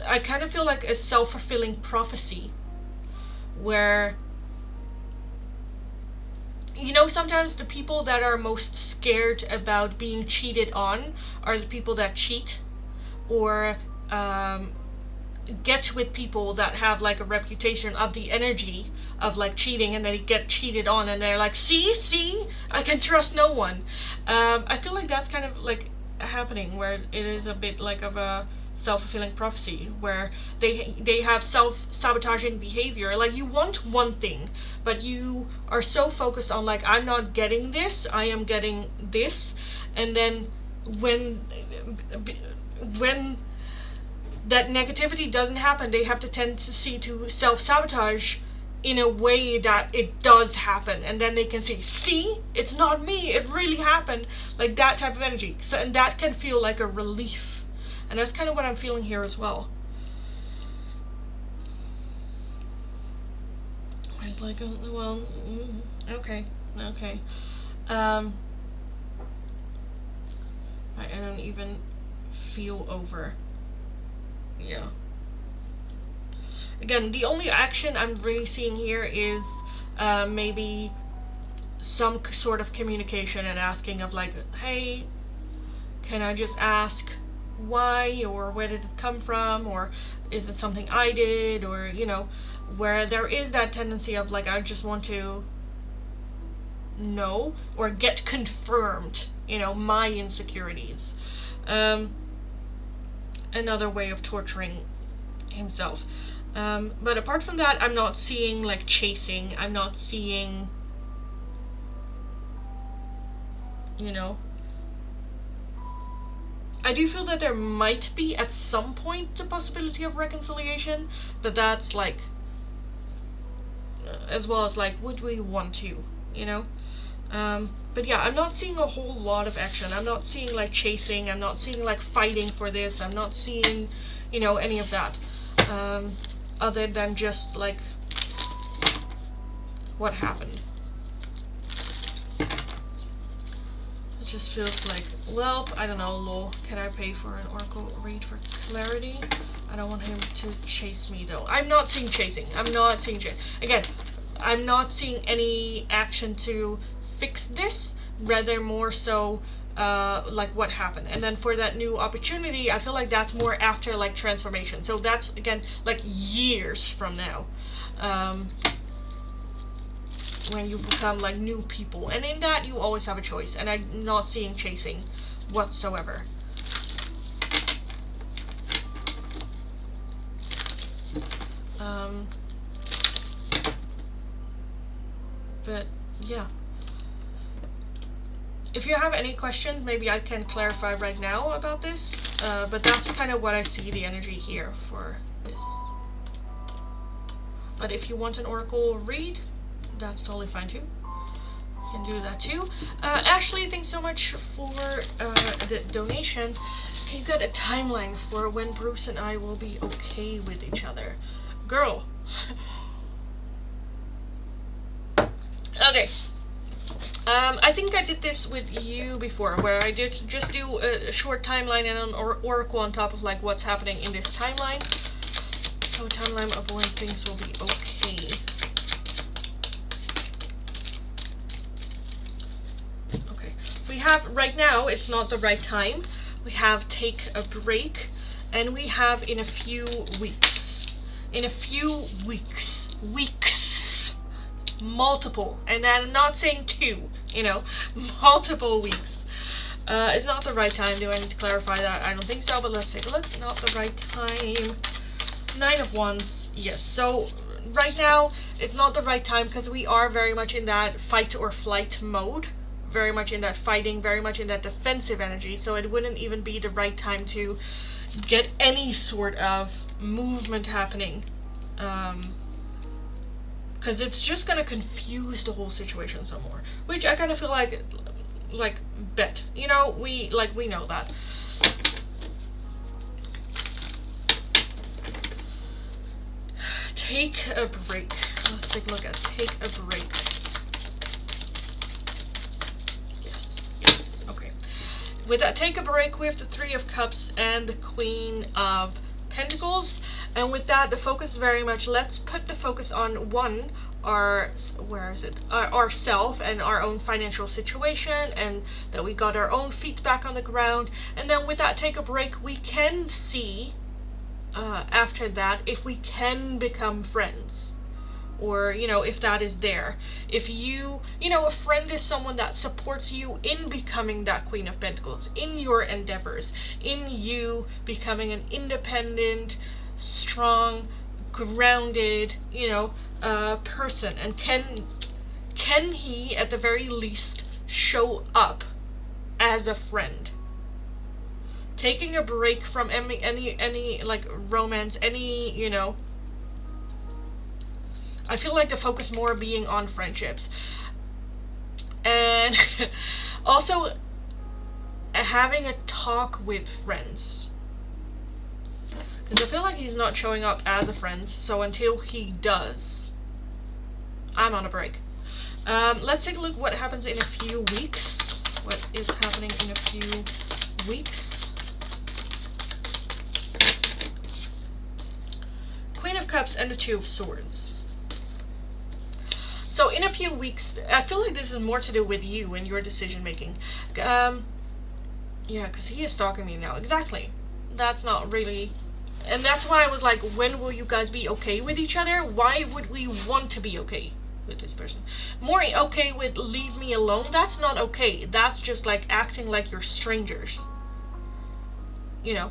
I kind of feel like a self-fulfilling prophecy where, you know, sometimes the people that are most scared about being cheated on are the people that cheat or get with people that have like a reputation of the energy of like cheating, and they get cheated on and they're like, see, I can trust no one. I feel like that's kind of like happening where it is a bit like of a self-fulfilling prophecy where they have self-sabotaging behavior. Like, you want one thing, but you are so focused on like, I'm not getting this, I am getting this, and then when that negativity doesn't happen, they have the tendency to self-sabotage in a way that it does happen, and then they can say, see, it's not me, it really happened, like that type of energy. So, and that can feel like a relief And that's kind of what I'm feeling here as well. It's like, well, okay. I don't even feel over. Yeah. Again, the only action I'm really seeing here is maybe some sort of communication and asking of like, hey, can I just ask why, or where did it come from, or is it something I did, or where there is that tendency of like, I just want to know or get confirmed, my insecurities. Another way of torturing himself. But apart from that, I'm not seeing like chasing. I'm not seeing, I do feel that there might be at some point the possibility of reconciliation, but that's like, as well as like, would we want to, but yeah, I'm not seeing a whole lot of action. I'm not seeing like chasing. I'm not seeing like fighting for this. I'm not seeing, any of that. Other than just like what happened. It just feels like, well, I don't know, lol. Can I pay for an oracle read for clarity? I don't want him to chase me though. I'm not seeing chasing. I'm not seeing again, I'm not seeing any action to fix this, rather more so like what happened. And then for that new opportunity, I feel like that's more after like transformation. So that's again like years from now, when you become like new people. And in that you always have a choice, and I'm not seeing chasing whatsoever. But yeah, if you have any questions, maybe I can clarify right now about this, but that's kind of what I see the energy here for this. But if you want an oracle read, that's totally fine too. You can do that too. Ashley, thanks so much for the donation. Can you get a timeline for when Bruce and I will be okay with each other? Girl. Okay. I think I did this with you before, where I did just do a short timeline and an oracle on top of like what's happening in this timeline. So a timeline of when things will be okay. Okay. We have right now, it's not the right time. We have take a break, and we have in a few weeks. In a few weeks. Multiple, and I'm not saying 2, multiple weeks. It's not the right time. Do I need to clarify that? I don't think so, but let's take a look. Not the right time. 9 of Wands, yes. So right now it's not the right time because we are very much in that fight or flight mode, very much in that fighting, very much in that defensive energy. So it wouldn't even be the right time to get any sort of movement happening. Because it's just gonna confuse the whole situation some more, which I kind of feel like bet, we know that. Take a break. Let's take a look at take a break. Yes, okay. With that take a break, we have the 3 of Cups and the Queen of Pentacles. And with that, the focus very much, let's put the focus on ourself and our own financial situation, and that we got our own feet back on the ground. And then with that take a break, we can see after that if we can become friends, or if that is there. If a friend is someone that supports you in becoming that Queen of Pentacles, in your endeavors, in you becoming an independent, strong, grounded, person. And can he at the very least show up as a friend? Taking a break from any like romance, I feel like the focus more being on friendships. And also having a talk with friends. Because I feel like he's not showing up as a friend, so until he does, I'm on a break. Let's take a look what happens in a few weeks. What is happening in a few weeks? Queen of Cups and the Two of Swords. So in a few weeks, I feel like this is more to do with you and your decision making. Yeah, because he is stalking me now. Exactly. That's not really... And that's why I was like, when will you guys be okay with each other? Why would we want to be okay with this person? More okay with leave me alone? That's not okay. That's just like acting like you're strangers. You know.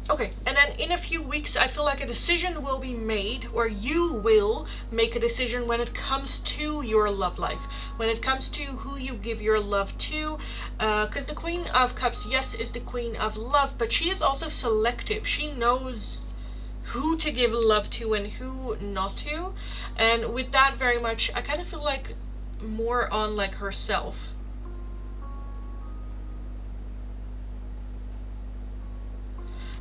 Okay, and then in a few weeks, I feel like a decision will be made, or you will make a decision when it comes to your love life, when it comes to who you give your love to, because the Queen of Cups, yes, is the Queen of Love, but she is also selective. She knows who to give love to and who not to, and with that very much, I kind of feel like more on like herself.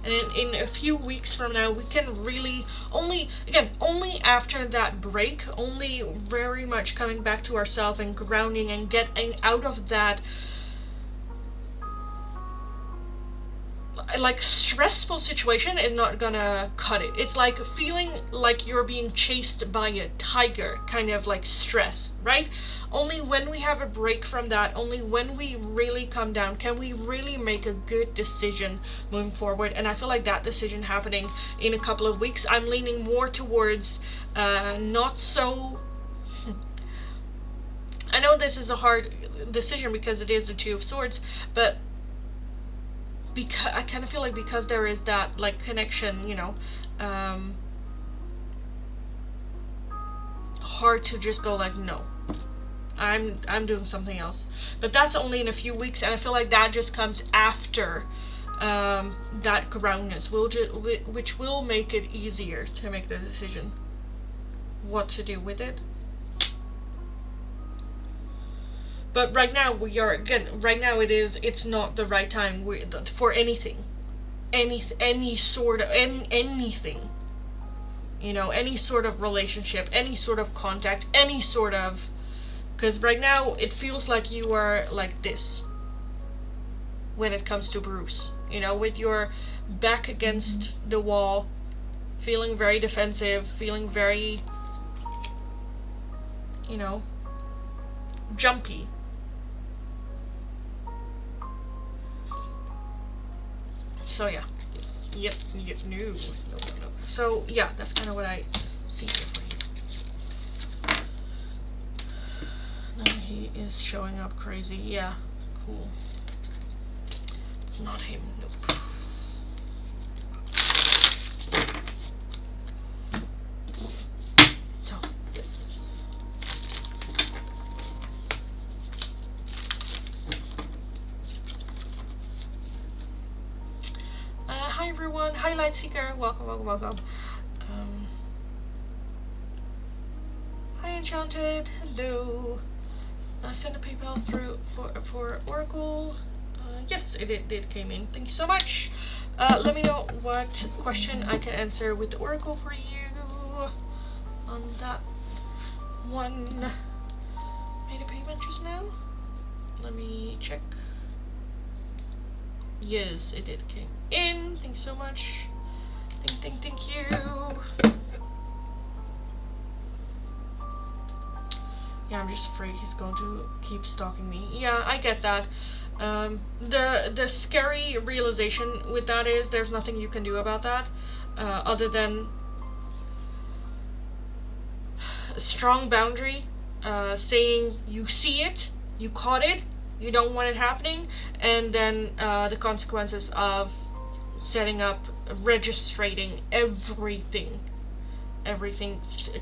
And in a few weeks from now, we can really only after that break, only very much coming back to ourselves and grounding and getting out of that like stressful situation is not gonna cut it. It's like feeling like you're being chased by a tiger, kind of like stress, right? Only when we have a break from that, only when we really come down, can we really make a good decision moving forward. And I feel like that decision happening in a couple of weeks. I'm leaning more towards not so... I know this is a hard decision because it is the Two of Swords, but because I kind of feel like because there is that like connection, you know, hard to just go like, no, I'm doing something else. But that's only in a few weeks, and I feel like that just comes after that groundness, which will make it easier to make the decision what to do with it. But right now it's not the right time for anything. Any sort of, anything. You know, any sort of relationship, any sort of contact, any sort of... Because right now it feels like you are like this when it comes to Bruce. You know, with your back against the wall, feeling very defensive, feeling very, you know, jumpy. So yeah, yes, yep, no. So yeah, that's kind of what I see here for you. Now he is showing up crazy. Yeah, cool. It's not him. Nope. So yes. Hi everyone, hi Light Seeker, welcome. Hi Enchanted, hello. Send a PayPal through for Oracle. Yes, it came in. Thank you so much. Let me know what question I can answer with the Oracle for you on that one. Made a payment just now. Let me check. Yes, it did came in. Thanks so much. Thank you. Yeah, I'm just afraid he's going to keep stalking me. Yeah, I get that. The scary realization with that is there's nothing you can do about that, other than a strong boundary, saying you see it, you caught it, you don't want it happening, and then the consequences of setting up, registering everything,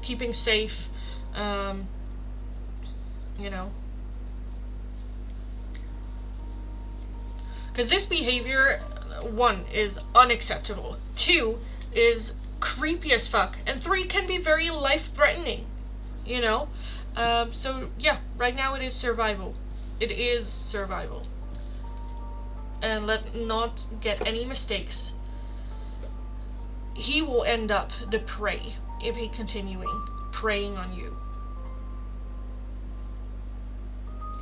keeping safe, you know. Because this behavior, 1, is unacceptable, 2 is creepy as fuck, and 3 can be very life-threatening, you know. So yeah, right now it is survival. It is survival. And let not get any mistakes. he will end up the prey if he continuing preying on you.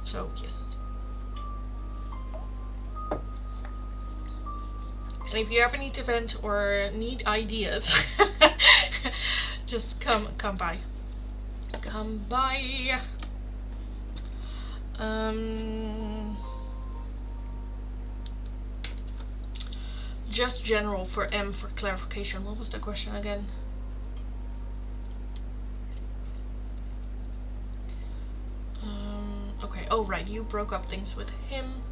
So yes. And if you ever need to vent or need ideas, just come by. Come by. Just general for M for clarification. What was the question again? Okay, oh right, you broke up things with him.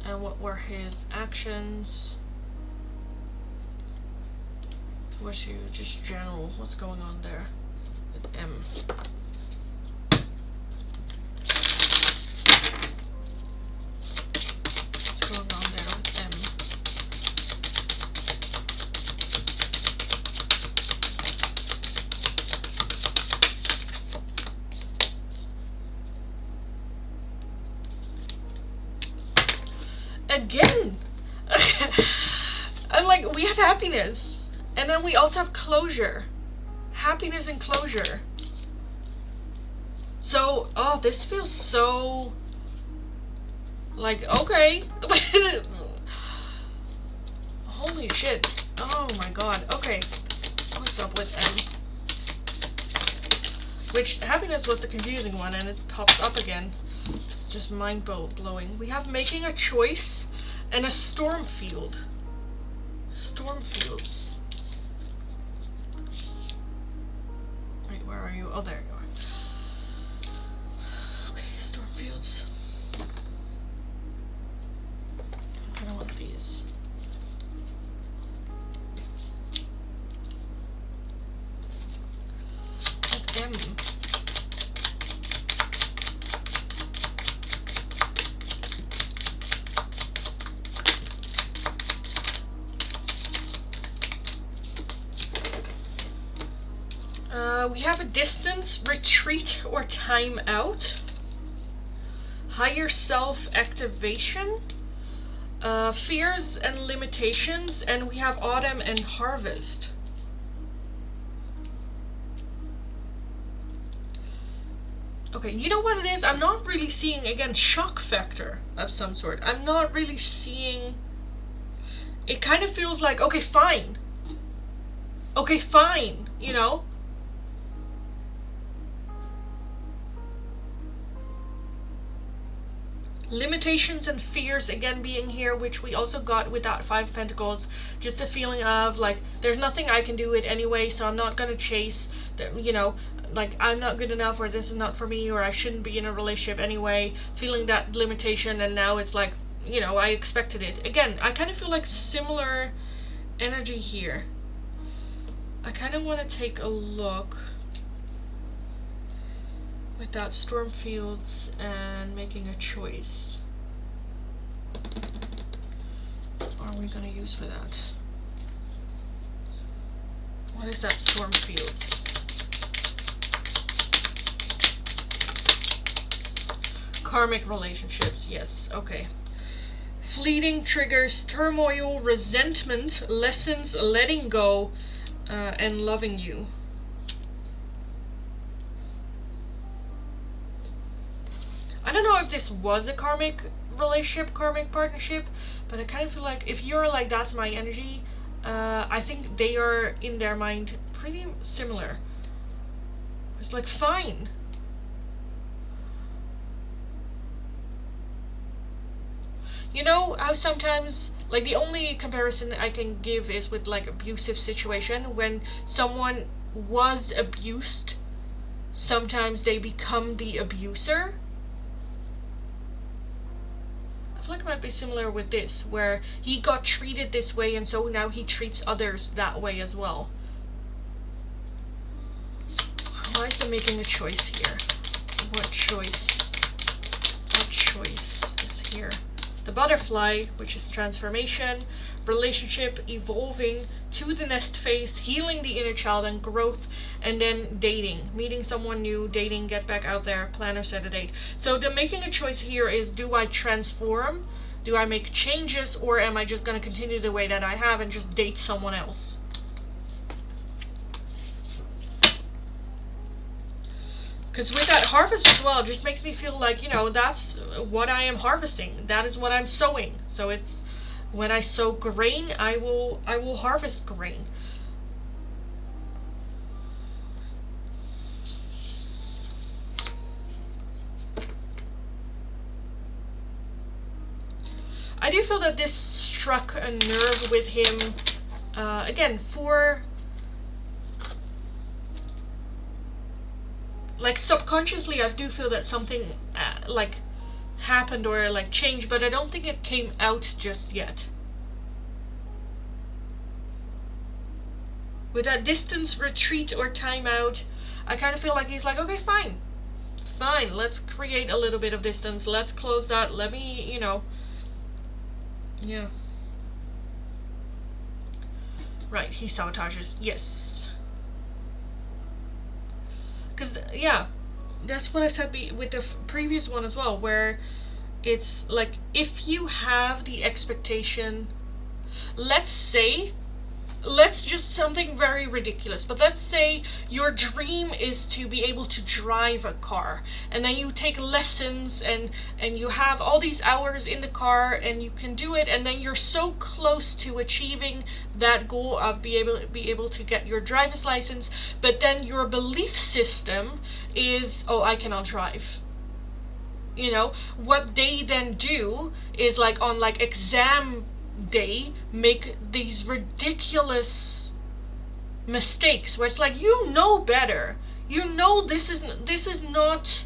And what were his actions? Was you just general? What's going on there with M? What's going on there with M? Again! I'm like, we have happiness. And then we also have closure. Happiness and closure. So, oh, this feels so... like, okay. Holy shit. Oh my god. Okay. What's up with M? Which, happiness was the confusing one, and it pops up again. It's just mind-blowing. We have making a choice and a storm field. Storm fields. Wait, where are you? Oh, there you are. Okay, storm fields. I kind of want these. At M. We have a distance, retreat, or time out. Higher self activation. Fears and limitations. And we have autumn and harvest. Okay, you know what it is? I'm not really seeing, again, shock factor of some sort. I'm not really seeing... It kind of feels like, okay, fine. Okay, fine, you know? Limitations and fears again being here, which we also got with that Five of Pentacles. Just a feeling of like, there's nothing I can do it anyway, so I'm not gonna chase, you know, like I'm not good enough, or this is not for me, or I shouldn't be in a relationship anyway. Feeling that limitation, and now it's like, you know, I expected it. Again, I kind of feel like similar energy here. I kind of want to take a look with that storm fields and making a choice. What are we going to use for that? What is that storm fields? Karmic relationships, yes, okay. Fleeting triggers, turmoil, resentment, lessons, letting go, and loving you. I don't know if this was a karmic relationship, karmic partnership, but I kind of feel like if you're like, that's my energy, I think they are in their mind pretty similar. It's like, fine. You know how sometimes, like the only comparison I can give is with like abusive situation. When someone was abused, sometimes they become the abuser. I feel like it might be similar with this, where he got treated this way and so now he treats others that way as well. Why is there making a choice here? What choice? What choice is here? The butterfly, which is transformation, relationship, evolving to the next phase, healing the inner child and growth, and then dating, meeting someone new, dating, get back out there, plan or set a date. So the making a choice here is, do I transform? Do I make changes? Or am I just going to continue the way that I have and just date someone else? Because with that harvest as well, it just makes me feel like, you know, that's what I am harvesting. That is what I'm sowing. So it's when I sow grain, I will harvest grain. I do feel that this struck a nerve with him, again, for, like, subconsciously I do feel that something, like, happened or, like, changed, but I don't think it came out just yet. With that distance, retreat, or timeout, I kind of feel like he's like, okay, fine, let's create a little bit of distance, let's close that, let me, you know, yeah. Right, he sabotages. Yes. Because, yeah, that's what I said with the previous one as well, where it's like, if you have the expectation, let's just something very ridiculous, but let's say your dream is to be able to drive a car, and then you take lessons and you have all these hours in the car and you can do it, and then you're so close to achieving that goal of be able to get your driver's license, but then your belief system is, oh, I cannot drive. You know, what they then do is, like, on, like, exam day, make these ridiculous mistakes where it's like, you know better, you know this is not,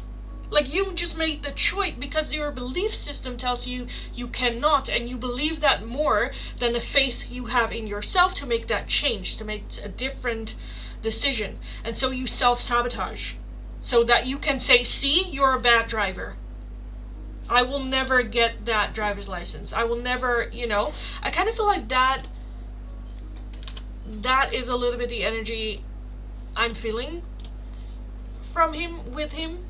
like, you just made the choice because your belief system tells you you cannot, and you believe that more than the faith you have in yourself to make that change, to make a different decision. And so you self-sabotage so that you can say, see, you're a bad driver, I will never get that driver's license, I will never, you know. I kind of feel like that is a little bit the energy I'm feeling from him, with him.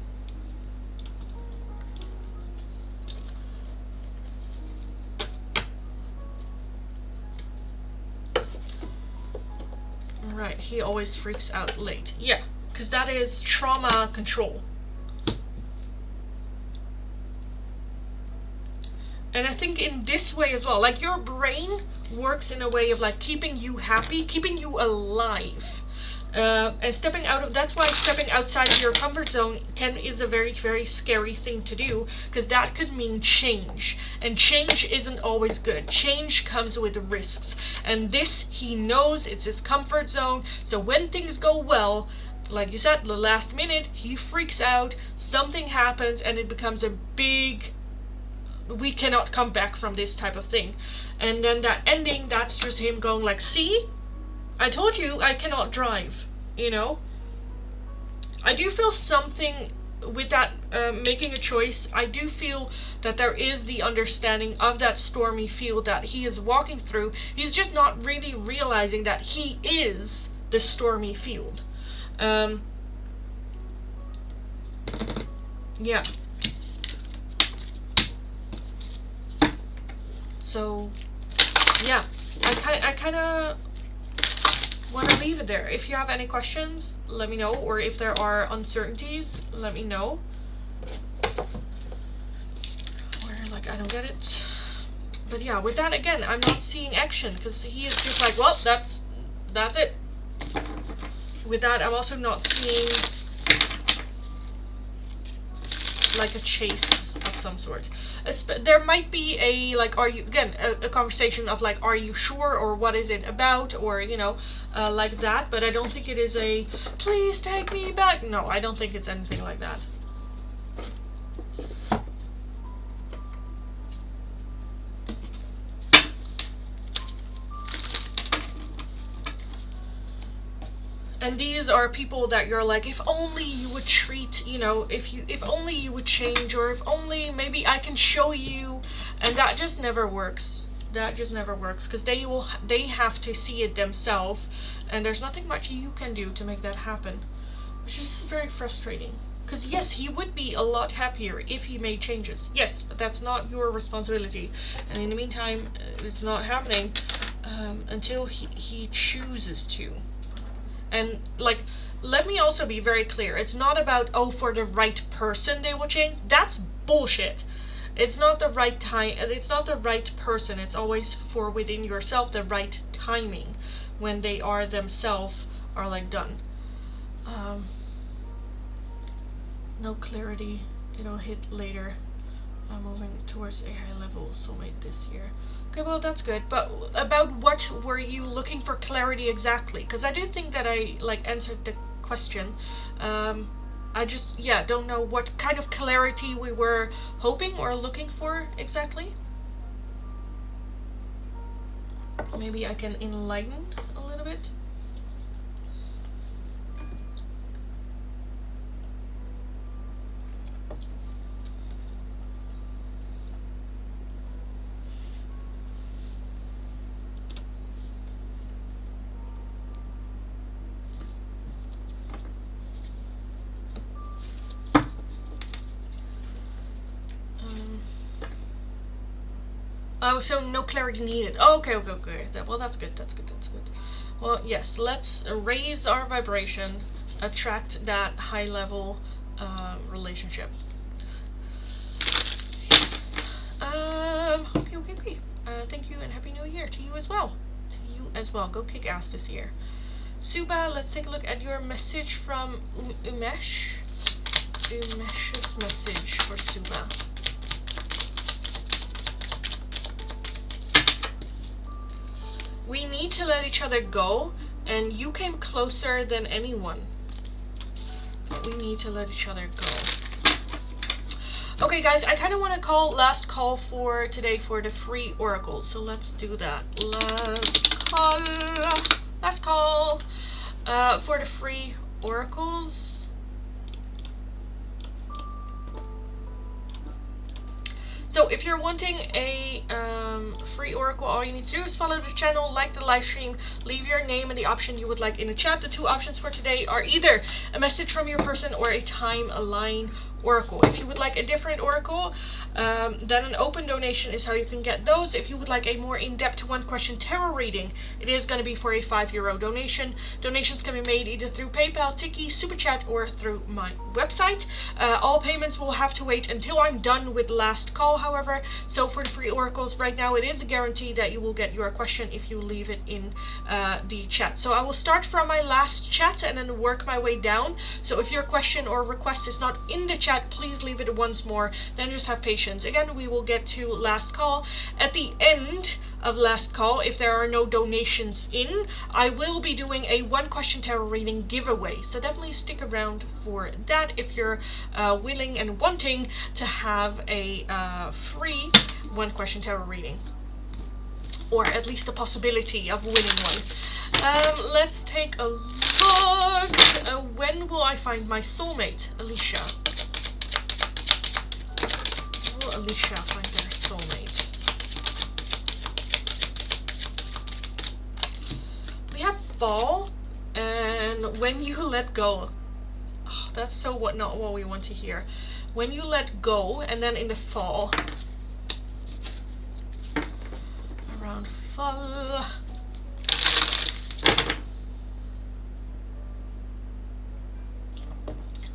Right, he always freaks out late. Yeah, because that is trauma control. And I think in this way as well, like, your brain works in a way of, like, keeping you happy, keeping you alive. And stepping out of, that's why stepping outside of your comfort zone is a very, very scary thing to do, because that could mean change. And change isn't always good. Change comes with risks. And this, he knows it's his comfort zone. So when things go well, like you said, the last minute, he freaks out, something happens, and it becomes a big, we cannot come back from this type of thing. And then that ending, that's just him going like, see, I told you I cannot drive, you know. I do feel something with that, making a choice. I do feel that there is the understanding of that stormy field that he is walking through. He's just not really realizing that he is the stormy field. Yeah. So, yeah, I kind of want to leave it there. If you have any questions, let me know, or if there are uncertainties, let me know. Or, like, I don't get it. But yeah, with that, again, I'm not seeing action, because he is just like, well, that's it. With that, I'm also not seeing, like, a chase of some sort. There might be a, like, are you, again, a conversation of, like, are you sure, or what is it about, or, you know, like that. But I don't think it is a, please take me back. No, I don't think it's anything like that. And these are people that you're like, if only you would treat, you know, if only you would change, or if only maybe I can show you. And that just never works. That just never works, because they have to see it themselves, and there's nothing much you can do to make that happen, which is very frustrating. Because yes, he would be a lot happier if he made changes. Yes, but that's not your responsibility. And in the meantime, it's not happening until he chooses to. And like, let me also be very clear. It's not about, oh, for the right person they will change. That's bullshit. It's not the right time. It's not the right person. It's always for within yourself the right timing when they are themselves are like done. No clarity. It'll hit later. I'm moving towards a high level soulmate this year. Okay, well that's good. But about what were you looking for clarity exactly? Because I do think that I like answered the question. I just don't know what kind of clarity we were hoping or looking for exactly. Maybe I can enlighten a little bit. Oh, so no clarity needed. Oh, okay. Well, that's good. That's good. Well, yes, let's raise our vibration, attract that high level relationship. Yes. Okay. Thank you and Happy New Year to you as well. Go kick ass this year. Suba, let's take a look at your message from Umesh. Umesh's message for Suba. We need to let each other go, and you came closer than anyone. But we need to let each other go. Okay, guys, I kind of want to call last call for today for the free oracles. So let's do that. Last call for the free oracles. So if you're wanting a free oracle, all you need to do is follow the channel, like the live stream, leave your name and the option you would like in the chat. The two options for today are either a message from your person or a timeline oracle. If you would like a different oracle, then an open donation is how you can get those. If you would like a more in-depth one-question tarot reading, it is going to be for a €5 donation. Donations can be made either through PayPal, Tiki, Super Chat, or through my website. All payments will have to wait until I'm done with last call, however. So for the free oracles right now, it is a guarantee that you will get your question if you leave it in the chat. So I will start from my last chat and then work my way down. So if your question or request is not in the chat, please leave it once more, then just have patience. Again, we will get to last call. At the end of last call, if there are no donations in, I will be doing a one-question tarot reading giveaway. So definitely stick around for that if you're willing and wanting to have a free one-question tarot reading. Or at least a possibility of winning one. Let's take a look. When will I find my soulmate? Alicia. Will Alicia find their soulmate? We have fall and when you let go. Oh, that's so not what we want to hear. When you let go, and then in the fall. Around fall.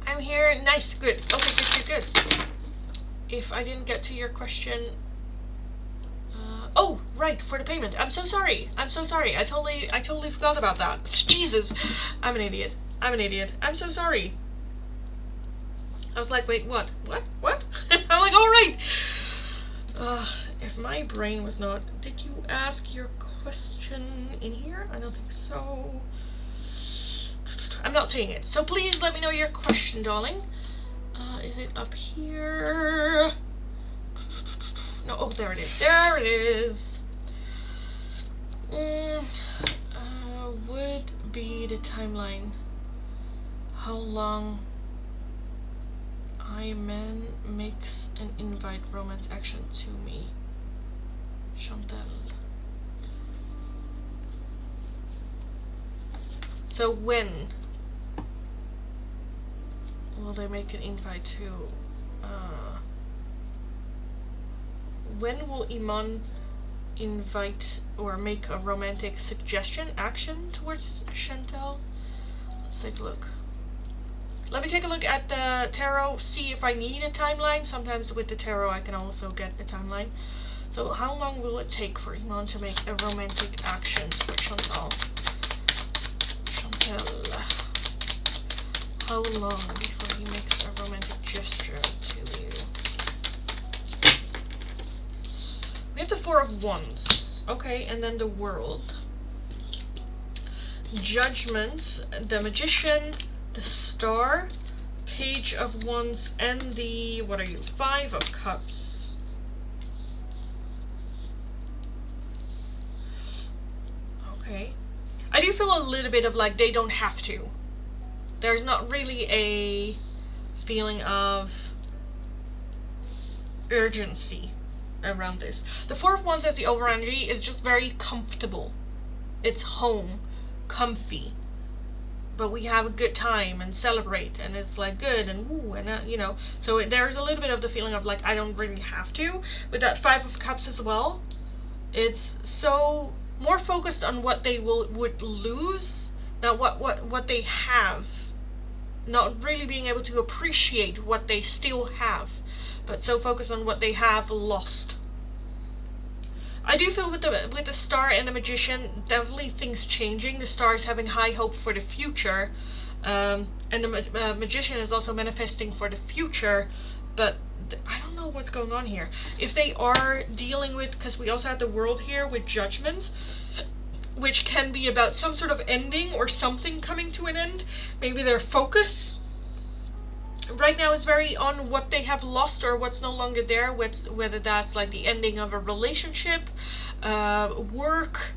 I'm here. Nice. Good. Okay, good. If I didn't get to your question, oh right, for the payment. I'm so sorry. I totally forgot about that. Jesus, I'm an idiot. I'm so sorry. I was like, wait, what? I'm like, all right. If my brain was not. Did you ask your question in here? I don't think so. I'm not seeing it. So please let me know your question, darling. Is it up here? No, oh, there it is. Would be the timeline. How long I man makes an invite romance action to me. Chantal. So when will they make an invite to? When will Iman invite or make a romantic suggestion action towards Chantal? take a look. Let me take a look at the tarot, see if I need a timeline. Sometimes with the tarot I can also get a timeline. So how long will it take for Iman to make a romantic actions for Chantal? Chantal. How long before he makes a romantic gesture to you? We have the Four of Wands. Okay, and then the World. Judgment, the Magician, the Star, Page of Wands, and the, what are you, Five of Cups. Okay. I do feel a little bit of like they don't have to. There's not really a feeling of urgency around this. The Four of Wands as the over energy is just very comfortable. It's home, comfy. But we have a good time and celebrate, and it's like good and woo, and you know. So there's a little bit of the feeling of like I don't really have to. With that Five of Cups as well, it's so more focused on what they would lose, not what they have. Not really being able to appreciate what they still have, but so focused on what they have lost. I do feel with the Star and the Magician, definitely things changing. The Star is having high hope for the future, and the Magician is also manifesting for the future, but I don't know what's going on here. If they are dealing with, because we also have the World here with Judgment, which can be about some sort of ending or something coming to an end. Maybe their focus right now is very on what they have lost or what's no longer there, whether that's like the ending of a relationship, work,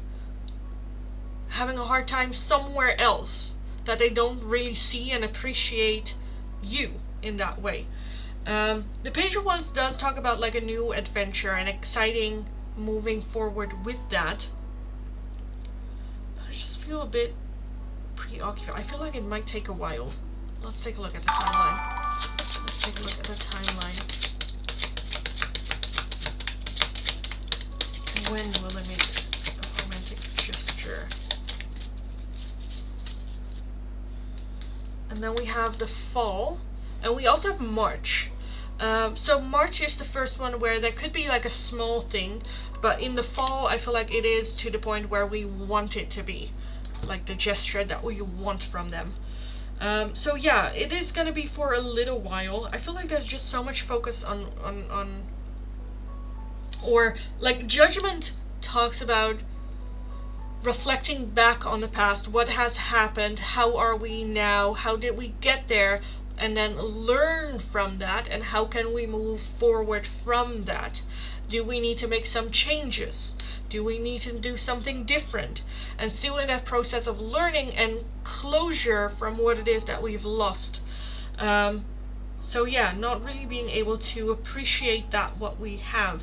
having a hard time somewhere else that they don't really see and appreciate you in that way. The Page of Wands does talk about like a new adventure and exciting moving forward with that. I just feel a bit preoccupied. I feel like it might take a while. Let's take a look at the timeline. Let's take a look at the timeline. When will they make a romantic gesture? And then we have the Fall. And we also have March. So March is the first one where there could be like a small thing, but in the Fall I feel like it is to the point where we want it to be, like the gesture that we want from them. So yeah, it is gonna be for a little while. I feel like there's just so much focus on or like Judgment talks about reflecting back on the past, what has happened, how are we now, how did we get there, and then learn from that, and how can we move forward from that. Do we need to make some changes? Do we need to do something different? And still in that process of learning and closure from what it is that we've lost. So yeah, not really being able to appreciate that what we have.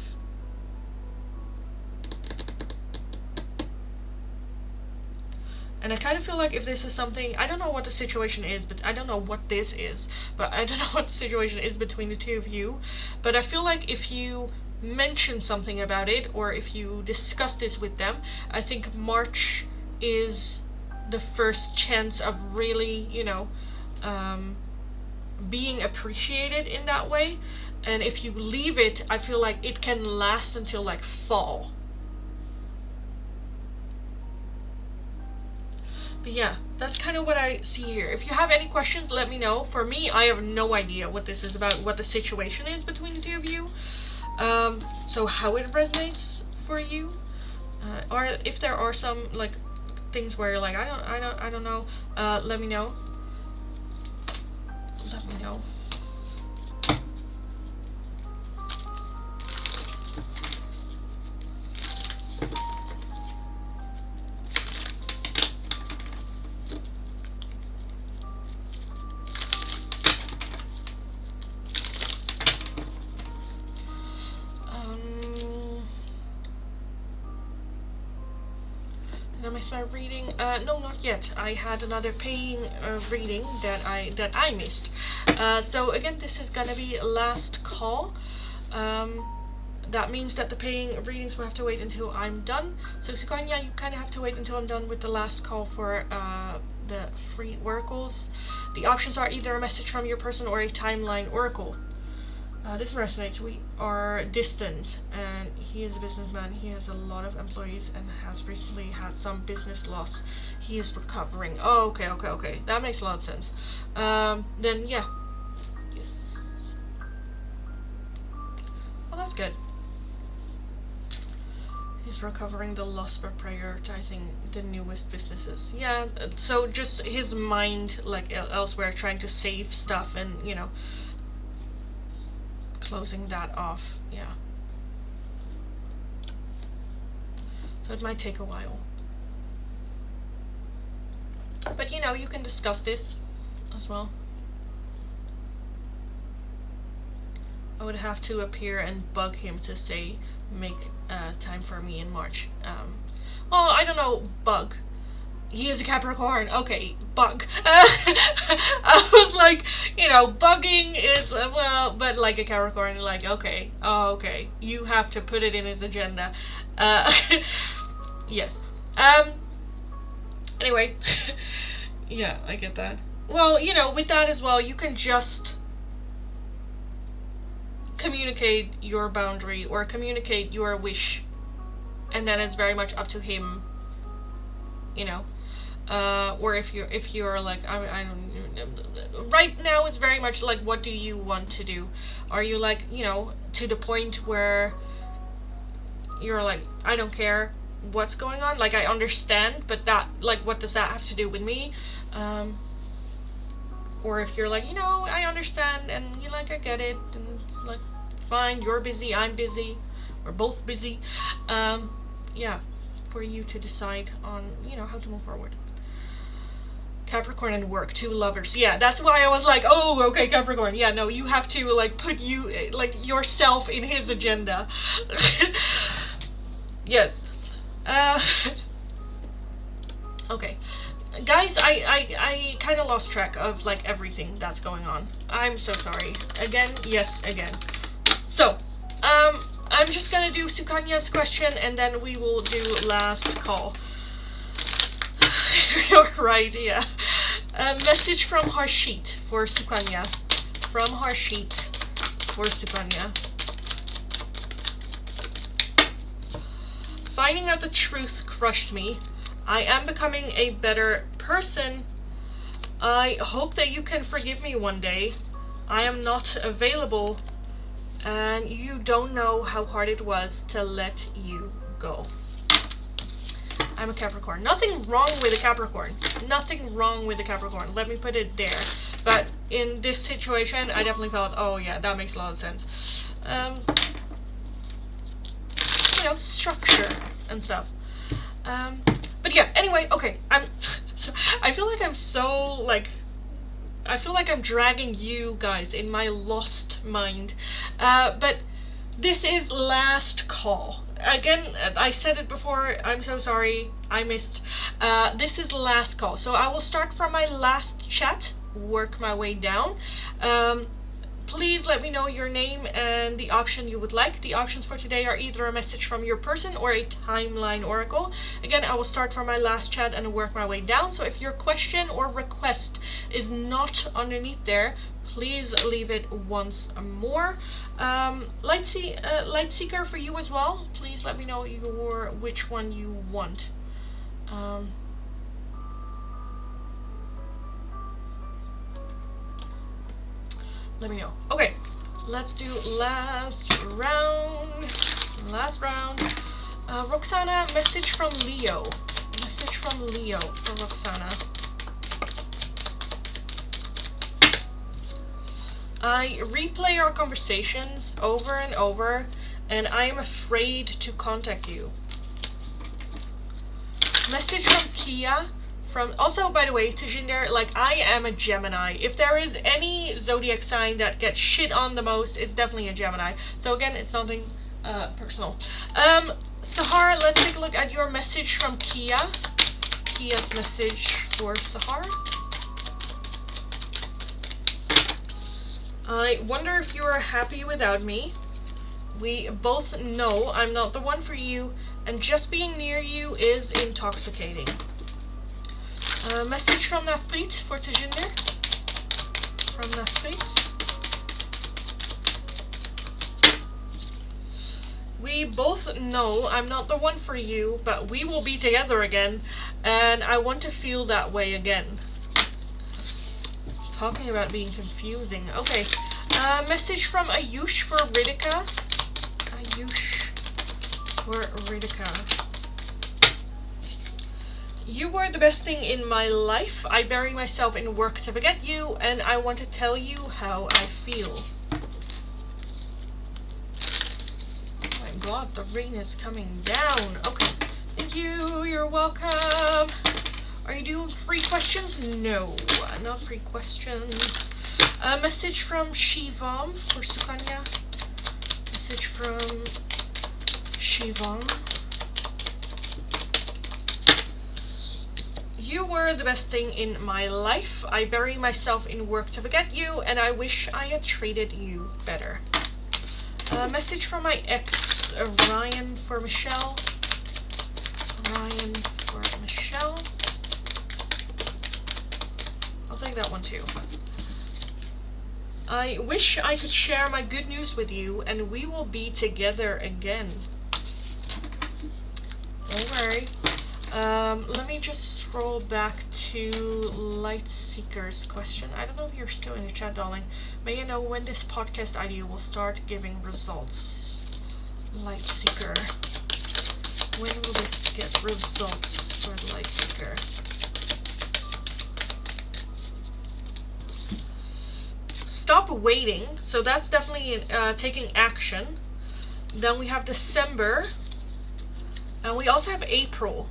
And I kind of feel like if this is something, I don't know what the situation is, but I don't know what this is, but I don't know what the situation is between the two of you. But I feel like if you mention something about it, or if you discuss this with them, I think March is the first chance of really, you know, being appreciated in that way. And if you leave it, I feel like it can last until like Fall. But yeah, that's kind of what I see here. If you have any questions, let me know. For me, I have no idea what this is about, what the situation is between the two of you. So how it resonates for you, or if there are some like things where you're like, I don't know. Let me know. Let me know. Did I miss my reading? No, not yet. I had another paying reading that I missed. So again, this is gonna be last call. That means that the paying readings will have to wait until I'm done. So Sukanya, you kind of have to wait until I'm done with the last call for the free oracles. The options are either a message from your person or a timeline oracle. This resonates. We are distant, and he is a businessman. He has a lot of employees and has recently had some business loss. He is recovering. Oh, okay. That makes a lot of sense. Then yeah. Yes. Well, that's good. He's recovering the loss by prioritizing the newest businesses. Yeah, so just his mind, like elsewhere, trying to save stuff and, you know, closing that off. Yeah. So it might take a while. But, you know, you can discuss this as well. I would have to appear and bug him to say, make time for me in March. Well, I don't know, bug. He is a Capricorn. Okay, bug. I was like, you know, bugging is, well, but like a Capricorn, like, okay, oh, okay. You have to put it in his agenda. Yes. Anyway. Yeah, I get that. Well, you know, with that as well, you can just communicate your boundary or communicate your wish, and then it's very much up to him, you know. Or if you're like, I don't, right now it's very much like, what do you want to do? Are you like, you know, to the point where you're like, I don't care what's going on, like, I understand, but that, like, what does that have to do with me? Or if you're like, you know, I understand, and you like, I get it, and it's like, fine, you're busy, I'm busy, we're both busy. Yeah, for you to decide on, you know, how to move forward. Capricorn and work, 2 lovers. Yeah, that's why I was like, oh, okay, Capricorn. Yeah, no, you have to, like, put you, like, yourself in his agenda. Yes. Okay. Guys, I kind of lost track of, like, everything that's going on. I'm so sorry. Again, yes, again. So, I'm just gonna do Sukanya's question, and then we will do last call. You're right, yeah. A message from Harshit for Sukanya. From Harshit for Sukanya. Finding out the truth crushed me. I am becoming a better person. I hope that you can forgive me one day. I am not available, and you don't know how hard it was to let you go. I'm a Capricorn. Nothing wrong with a Capricorn. Nothing wrong with a Capricorn. Let me put it there. But in this situation, I definitely felt, oh yeah, that makes a lot of sense. You know, structure and stuff. But yeah, anyway, okay. I feel like I'm so, like, I feel like I'm dragging you guys in my lost mind. But this is last call. Again, I said it before, I'm so sorry, I missed. This is last call. So I will start from my last chat, work my way down. Please let me know your name and the option you would like. The options for today are either a message from your person or a timeline oracle. Again, I will start from my last chat and work my way down. So if your question or request is not underneath there, please leave it once more. Light Seeker for you as well. Please let me know which one you want. Let me know. Okay, let's do last round. Roxana, message from Leo. Message from Leo for Roxana. I replay our conversations over and over, and I am afraid to contact you. Message from Kia. Also, by the way, Tajinder, like, I am a Gemini. If there is any zodiac sign that gets shit on the most, it's definitely a Gemini. So again, it's nothing personal. Sahar, let's take a look at your message from Kia. Kia's message for Sahar. I wonder if you are happy without me. We both know I'm not the one for you, and just being near you is intoxicating. Message from Nafpreet voor Tejinder. From Nafpreet. We both know I'm not the one for you, but we will be together again, and I want to feel that way again. Talking about being confusing. Okay. Message from Ayush for Ritika. Ayush for Ritika. You were the best thing in my life. I bury myself in work to forget you, and I want to tell you how I feel. Oh my god, the rain is coming down. Okay. Thank you. You're welcome. Are you doing free questions? No, not free questions. A message from Shivam for Sukanya. Message from Shivam. You were the best thing in my life. I bury myself in work to forget you, and I wish I had treated you better. A message from my ex, Ryan for Michelle. Ryan for Michelle. I'll take that one too. I wish I could share my good news with you, and we will be together again. Don't worry. Let me just scroll back to Light Seeker's question. I don't know if you're still in the chat, darling. May you know when this podcast idea will start giving results? Light Seeker. When will this get results for Light Seeker? Stop waiting. So that's definitely taking action. Then we have December. And we also have April.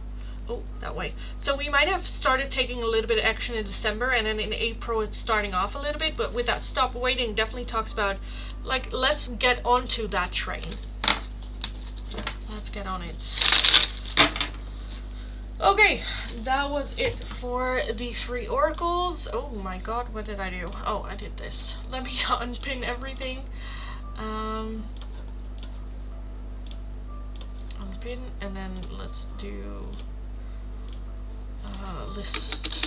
Oh, that way. So we might have started taking a little bit of action in December, and then in April it's starting off a little bit. But with that stop waiting, definitely talks about, like, let's get onto that train. Let's get on it. Okay, that was it for the free oracles. Oh my god, what did I do? Oh, I did this. Let me unpin everything. Unpin, and then let's do list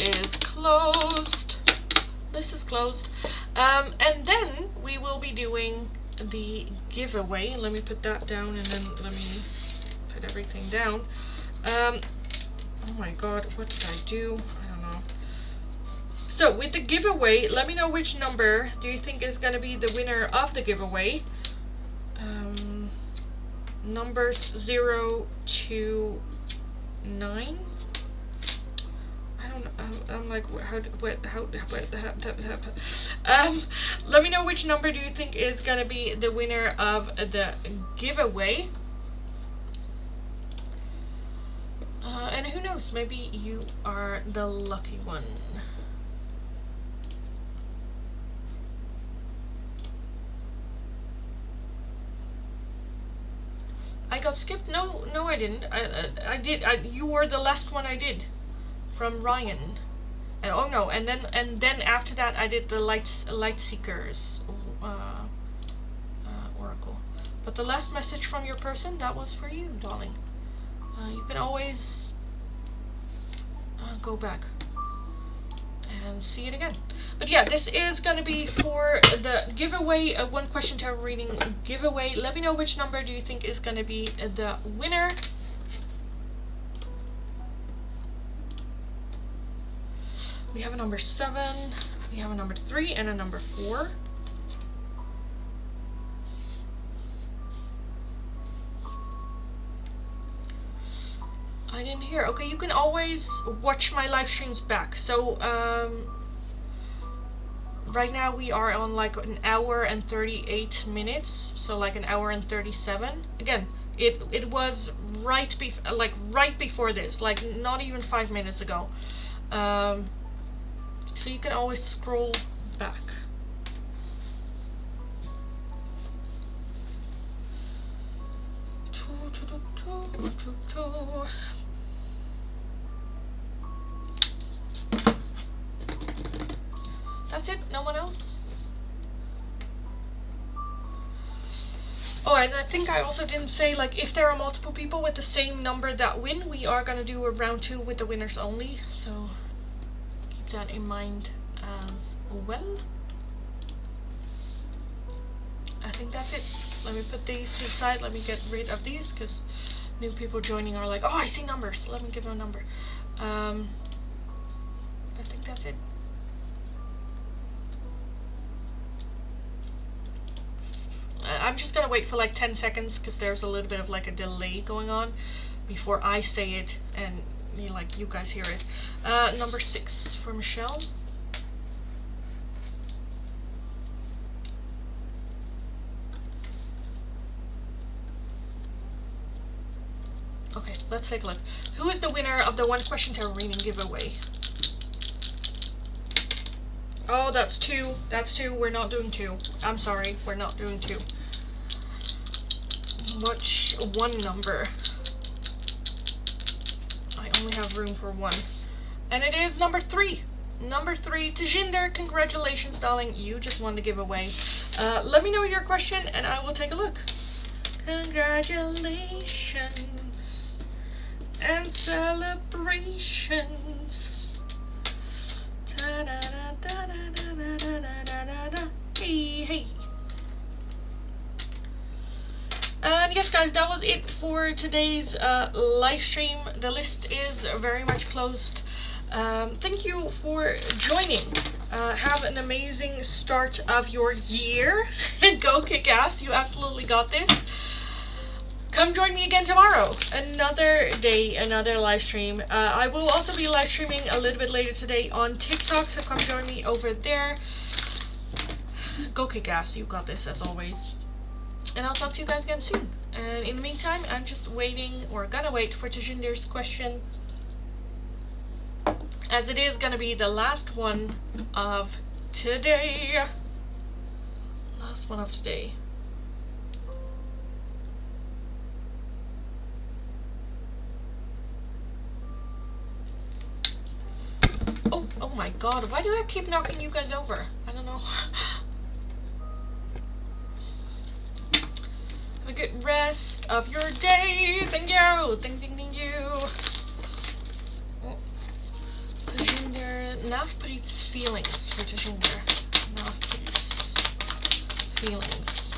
is closed. List is closed. And then we will be doing the giveaway. Let me put that down, and then let me put everything down. Oh my god, what did I do? I don't know. So with the giveaway, let me know which number do you think is going to be the winner of the giveaway. Numbers 0 to 9. I'm like, let me know which number do you think is going to be the winner of the giveaway. And who knows, maybe you are the lucky one. I got skipped? No, I didn't. I did. You were the last one I did, from Ryan. And oh no, and then after that I did the Light Seekers oracle. But the last message from your person, that was for you, darling. You can always go back and see it again. But yeah, this is gonna be for the giveaway, one question tarot reading giveaway. Let me know which number do you think is gonna be the winner. We have a number 7, we have a number 3, and a number 4. I didn't hear. Okay, you can always watch my live streams back. So right now we are on like an hour and 38 minutes, so like an hour and 37. Again, it was right before this, like not even 5 minutes ago. So you can always scroll back. That's it? No one else? Oh, and I think I also didn't say, like, if there are multiple people with the same number that win, we are gonna do a round 2 with the winners only. So keep that in mind as well. I think that's it. Let me put these to the side. Let me get rid of these because new people joining are like, oh, I see numbers. Let me give them a number. I think that's it. I'm just gonna wait for like 10 seconds because there's a little bit of like a delay going on before I say it and you guys hear it. Number 6 for Michelle. Okay, let's take a look. Who is the winner of the 1 question tarot reading giveaway? Oh, that's 2. That's 2. We're not doing 2. I'm sorry, we're not doing 2. Which 1 number? I only have room for 1. And it is number 3. Number 3, Tejinder, congratulations, darling. You just won the giveaway. Let me know your question and I will take a look. Congratulations and celebrations. Hey, hey. And yes, guys, that was it for today's live stream. The list is very much closed. Thank you for joining. Have an amazing start of your year. Go kick ass. You absolutely got this. Come join me again tomorrow. Another day, another live stream. I will also be live streaming a little bit later today on TikTok, so come join me over there. Go kick ass. You got this as always. And I'll talk to you guys again soon. And in the meantime, I'm just waiting, or gonna wait for Tajinder's question, as it is gonna be the last one of today. Last one of today. Oh my god, why do I keep knocking you guys over? I don't know. Have a good rest of your day. Thank you. Thank you. Tejinder, Navpreet's feelings for Tejinder. Navpreet's feelings.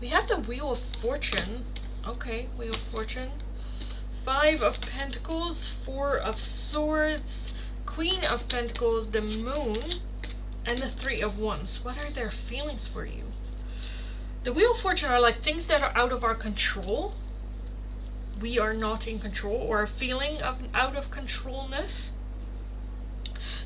We have the Wheel of Fortune. Okay, Wheel of Fortune. 5 of Pentacles, 4 of Swords, Queen of Pentacles, the Moon, and the 3 of Wands. What are their feelings for you? The Wheel of Fortune are like things that are out of our control. We are not in control, or a feeling of out of controlness.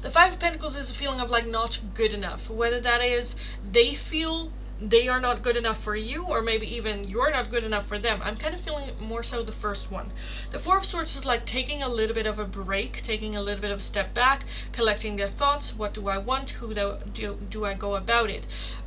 The 5 of Pentacles is a feeling of like not good enough. Whether that is they feel they are not good enough for you, or maybe even you're not good enough for them. I'm kind of feeling more so the first one. The 4 of Swords is like taking a little bit of a break, taking a little bit of a step back, collecting their thoughts. What do I want? Who do I go about it?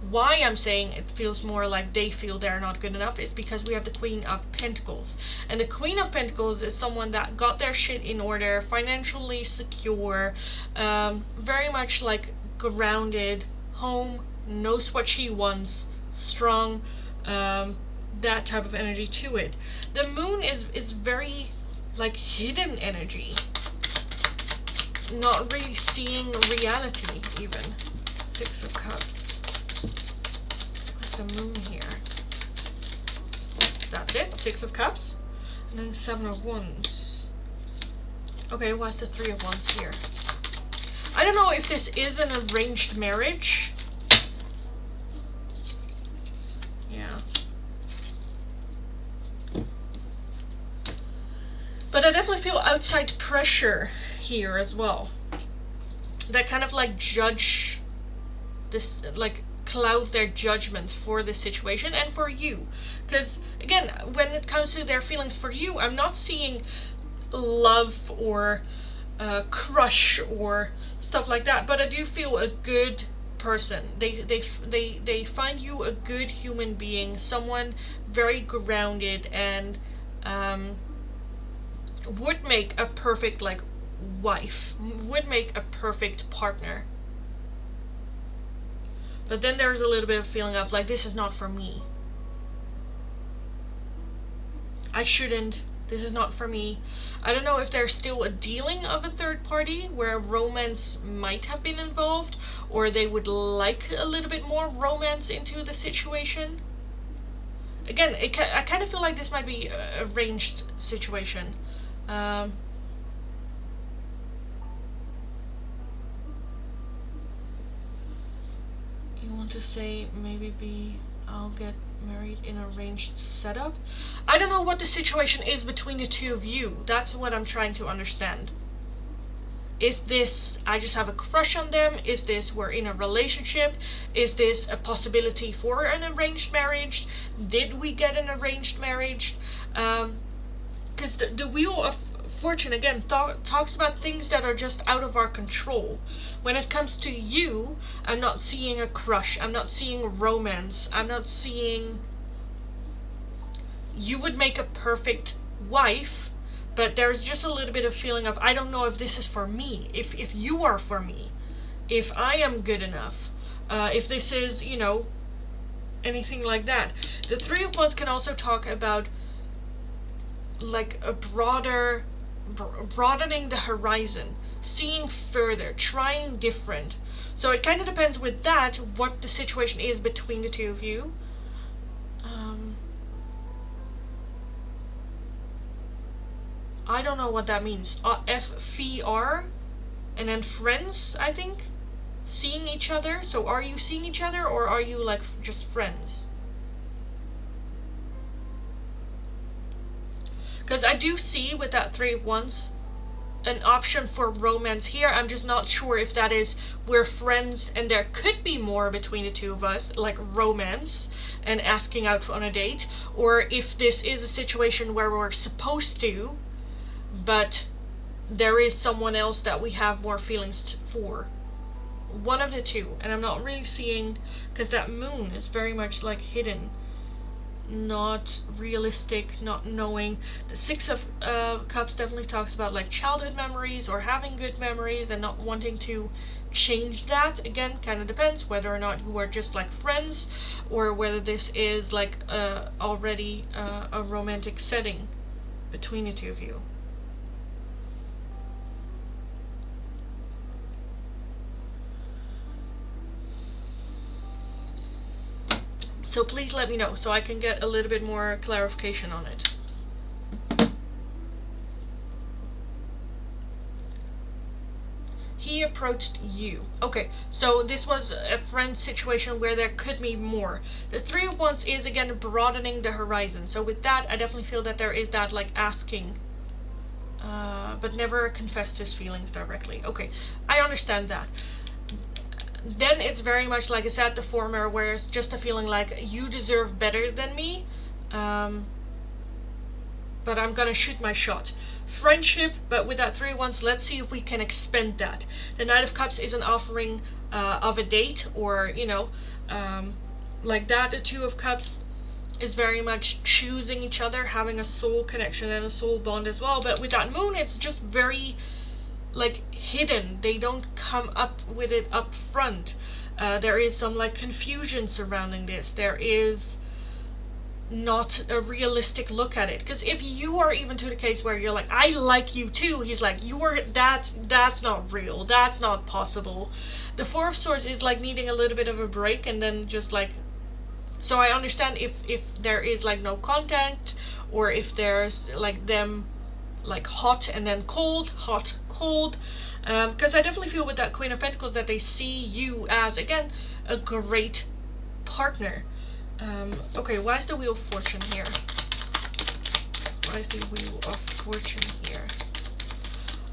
Why I'm saying it feels more like they feel they're not good enough is because we have the Queen of Pentacles. And the Queen of Pentacles is someone that got their shit in order, financially secure, very much like grounded, home, knows what she wants, strong, that type of energy to it. The Moon is very like hidden energy, not really seeing reality even. 6 of Cups. What's the Moon here? That's it, 6 of Cups. And then 7 of Wands. Okay, what's the 3 of Wands here? I don't know if this is an arranged marriage. Yeah. But I definitely feel outside pressure here as well. That kind of like judge this, like cloud their judgment for this situation and for you. Because again, when it comes to their feelings for you, I'm not seeing love or crush or stuff like that. But I do feel a good person. They find you a good human being, someone very grounded, and would make a perfect like wife, would make a perfect partner But then there's a little bit of feeling of like, this is not for me. I shouldn't. This is not for me. I don't know if there's still a dealing of a third party where romance might have been involved, or they would like a little bit more romance into the situation. Again, I kind of feel like this might be a arranged situation. You want to say maybe I'll get married in an arranged setup? I don't know what the situation is between the two of you. That's what I'm trying to understand. Is this I just have a crush on them? Is this we're in a relationship? Is this a possibility for an arranged marriage? Did we get an arranged marriage? Because the Wheel of Fortune, again, talks about things that are just out of our control. When it comes to you, I'm not seeing a crush. I'm not seeing romance. I'm not seeing... You would make a perfect wife, but there's just a little bit of feeling of, I don't know if this is for me, if you are for me, if I am good enough, if this is, you know, anything like that. The Three of Wands can also talk about like a broadening the horizon, seeing further, trying different. So it kind of depends with that what the situation is between the two of you. I don't know what that means. FVR and then friends, I think. Seeing each other. So are you seeing each other, or are you like just friends? Because I do see with that Three of Wands an option for romance here. I'm just not sure if that is we're friends and there could be more between the two of us, like romance and asking out on a date, or if this is a situation where we're supposed to, but there is someone else that we have more feelings for. One of the two. And I'm not really seeing, because that moon is very much like hidden, not realistic, not knowing. The Six of Cups definitely talks about like childhood memories or having good memories and not wanting to change that. Again, kind of depends whether or not you are just like friends, or whether this is like already a romantic setting between the two of you. So please let me know so I can get a little bit more clarification on it. He approached you. Okay, so this was a friend situation where there could be more. The Three of Wands is again broadening the horizon. So with that, I definitely feel that there is that like asking, but never confessed his feelings directly. Okay, I understand that. Then it's very much like I said, the former, where it's just a feeling like you deserve better than me, but I'm gonna shoot my shot. Friendship, but with that Three of Wands, let's see if we can expand that. The Knight of Cups is an offering of a date, or you know, like that. The Two of Cups is very much choosing each other, having a soul connection and a soul bond as well. But with that moon, it's just very like hidden. They don't come up with it up front. There is some like confusion surrounding this. There is not a realistic look at it, because if you are even to the case where you're like, I like you too, he's like, that's not real, that's not possible. The Four of Swords is like needing a little bit of a break, and then just like, so I understand if there is like no contact, or if there's like them like hot and then cold, hot, cold, because I definitely feel with that Queen of Pentacles that they see you as, again, a great partner. Okay, why is the Wheel of Fortune here? Why is the Wheel of Fortune here?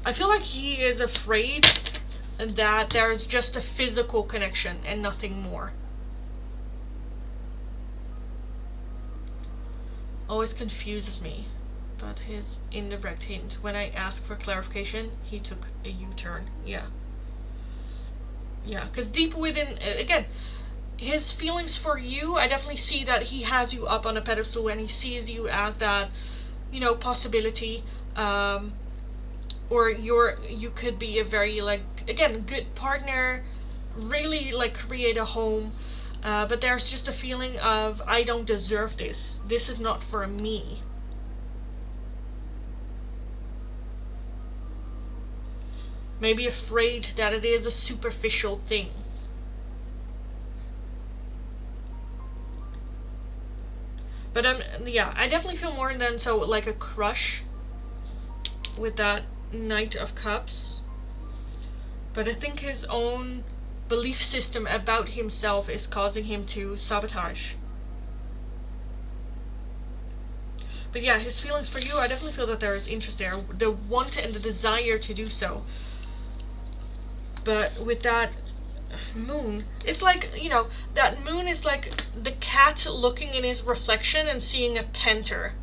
I feel like he is afraid that there's just a physical connection and nothing more. Always confuses me. But his indirect hint, when I ask for clarification, he took a U-turn. Yeah, because deep within, again, his feelings for you, I definitely see that he has you up on a pedestal and he sees you as that, you know, possibility, or you could be a very like, again, good partner, really like create a home, but there's just a feeling of, I don't deserve this. This is not for me. Maybe afraid that it is a superficial thing. But yeah, I definitely feel more than so like a crush with that Knight of Cups. But I think his own belief system about himself is causing him to sabotage. But yeah, his feelings for you, I definitely feel that there is interest there. The want and the desire to do so. But with that moon, it's like, you know, that moon is like the cat looking in his reflection and seeing a panther.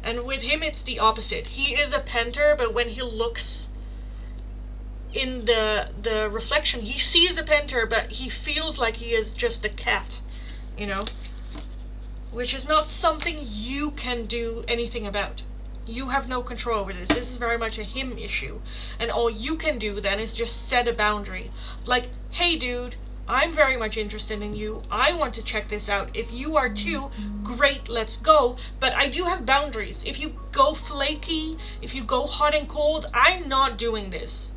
And with him, it's the opposite. He is a panther, but when he looks in the reflection, he sees a panther, but he feels like he is just a cat, you know? Which is not something you can do anything about. You have no control over this. This is very much a him issue. And all you can do then is just set a boundary. Like, hey dude, I'm very much interested in you. I want to check this out. If you are too, great, let's go. But I do have boundaries. If you go flaky, if you go hot and cold, I'm not doing this.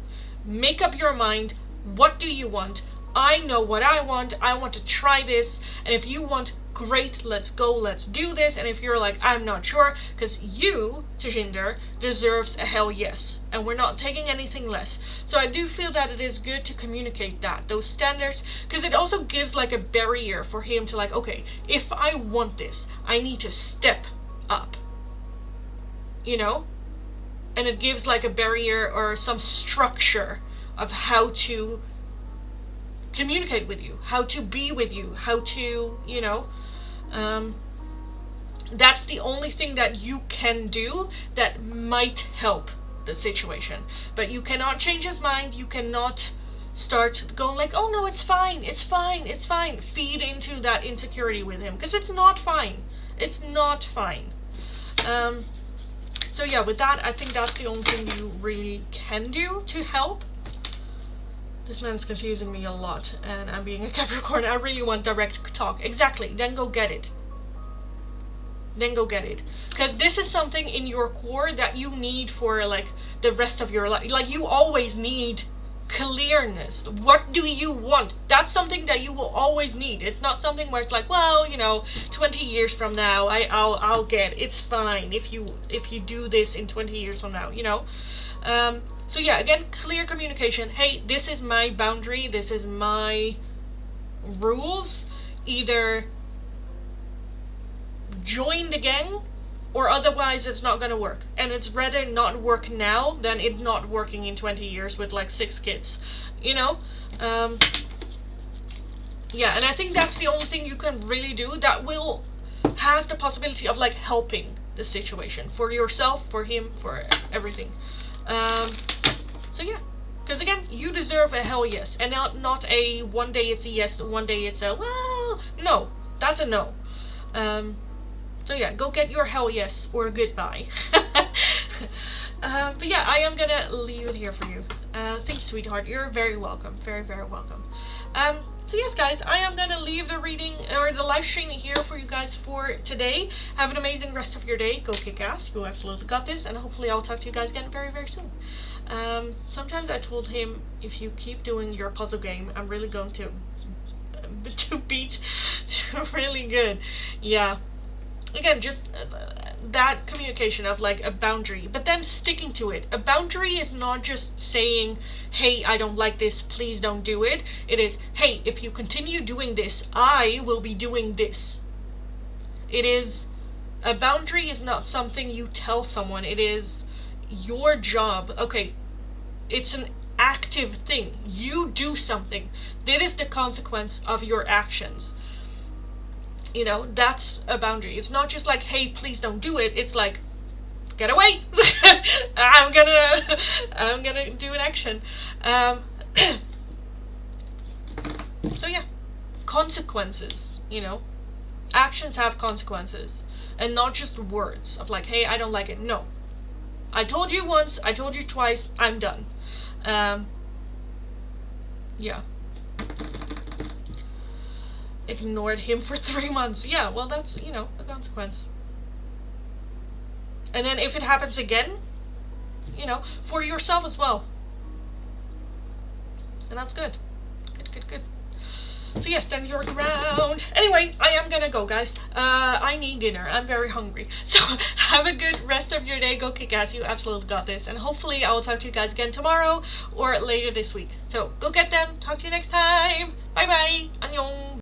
Make up your mind. What do you want? I know what I want. I want to try this. And if you want, great, let's go, let's do this. And if you're like, I'm not sure, because you, Tejinder, deserves a hell yes. And we're not taking anything less. So I do feel that it is good to communicate that, those standards, because it also gives like a barrier for him to like, okay, if I want this, I need to step up. You know? And it gives like a barrier or some structure of how to communicate with you, how to be with you, how to, you know, that's the only thing that you can do that might help the situation. But you cannot change his mind. You cannot start going like, oh no, it's fine, it's fine, it's fine. Feed into that insecurity with him, because it's not fine. It's not fine. So yeah, with that, I think that's the only thing you really can do to help. This man's confusing me a lot, and I'm being a Capricorn. I really want direct talk. Exactly. Then go get it. Then go get it. Because this is something in your core that you need for like the rest of your life. Like, you always need clearness. What do you want? That's something that you will always need. It's not something where it's like, well, you know, 20 years from now, I'll get. It's fine if you do this in 20 years from now, you know. So yeah, again, clear communication. Hey, this is my boundary. This is my rules. Either join the gang, or otherwise it's not gonna work. And it's rather not work now than it not working in 20 years with like 6 kids, you know? Yeah, and I think that's the only thing you can really do that has the possibility of like helping the situation for yourself, for him, for everything. So yeah, because again, you deserve a hell yes, and not a one day it's a yes, one day it's a well, no, that's a no. So yeah, go get your hell yes or goodbye. But yeah, I am gonna leave it here for you. Thanks, sweetheart. You're very welcome. Very, very welcome. So yes, guys, I am gonna leave the reading or the live stream here for you guys for today. Have an amazing rest of your day. Go kick ass. You absolutely got this, and hopefully I'll talk to you guys again very, very soon. Sometimes I told him, if you keep doing your puzzle game, I'm really going to beat really good. Yeah. Again, just that communication of like a boundary, but then sticking to it. A boundary is not just saying, hey, I don't like this, please don't do it. It is, hey, if you continue doing this, I will be doing this. It is, a boundary is not something you tell someone. It is your job. Okay, it's an active thing. You do something. That is the consequence of your actions. You know, that's a boundary. It's not just like, hey, please don't do it. It's like, get away. I'm gonna do an action. So yeah, consequences, you know, actions have consequences, and not just words of like, hey, I don't like it. No, I told you once, I told you twice, I'm done. Yeah. ignored him for 3 months. Yeah, well, that's, you know, a consequence. And then if it happens again, you know, for yourself as well. And that's good. Good. So yes, stand your ground. Anyway, I am gonna go, guys. I need dinner. I'm very hungry. So have a good rest of your day. Go kick ass. You absolutely got this. And hopefully I will talk to you guys again tomorrow or later this week. So go get them. Talk to you next time. Bye bye. Annyeong.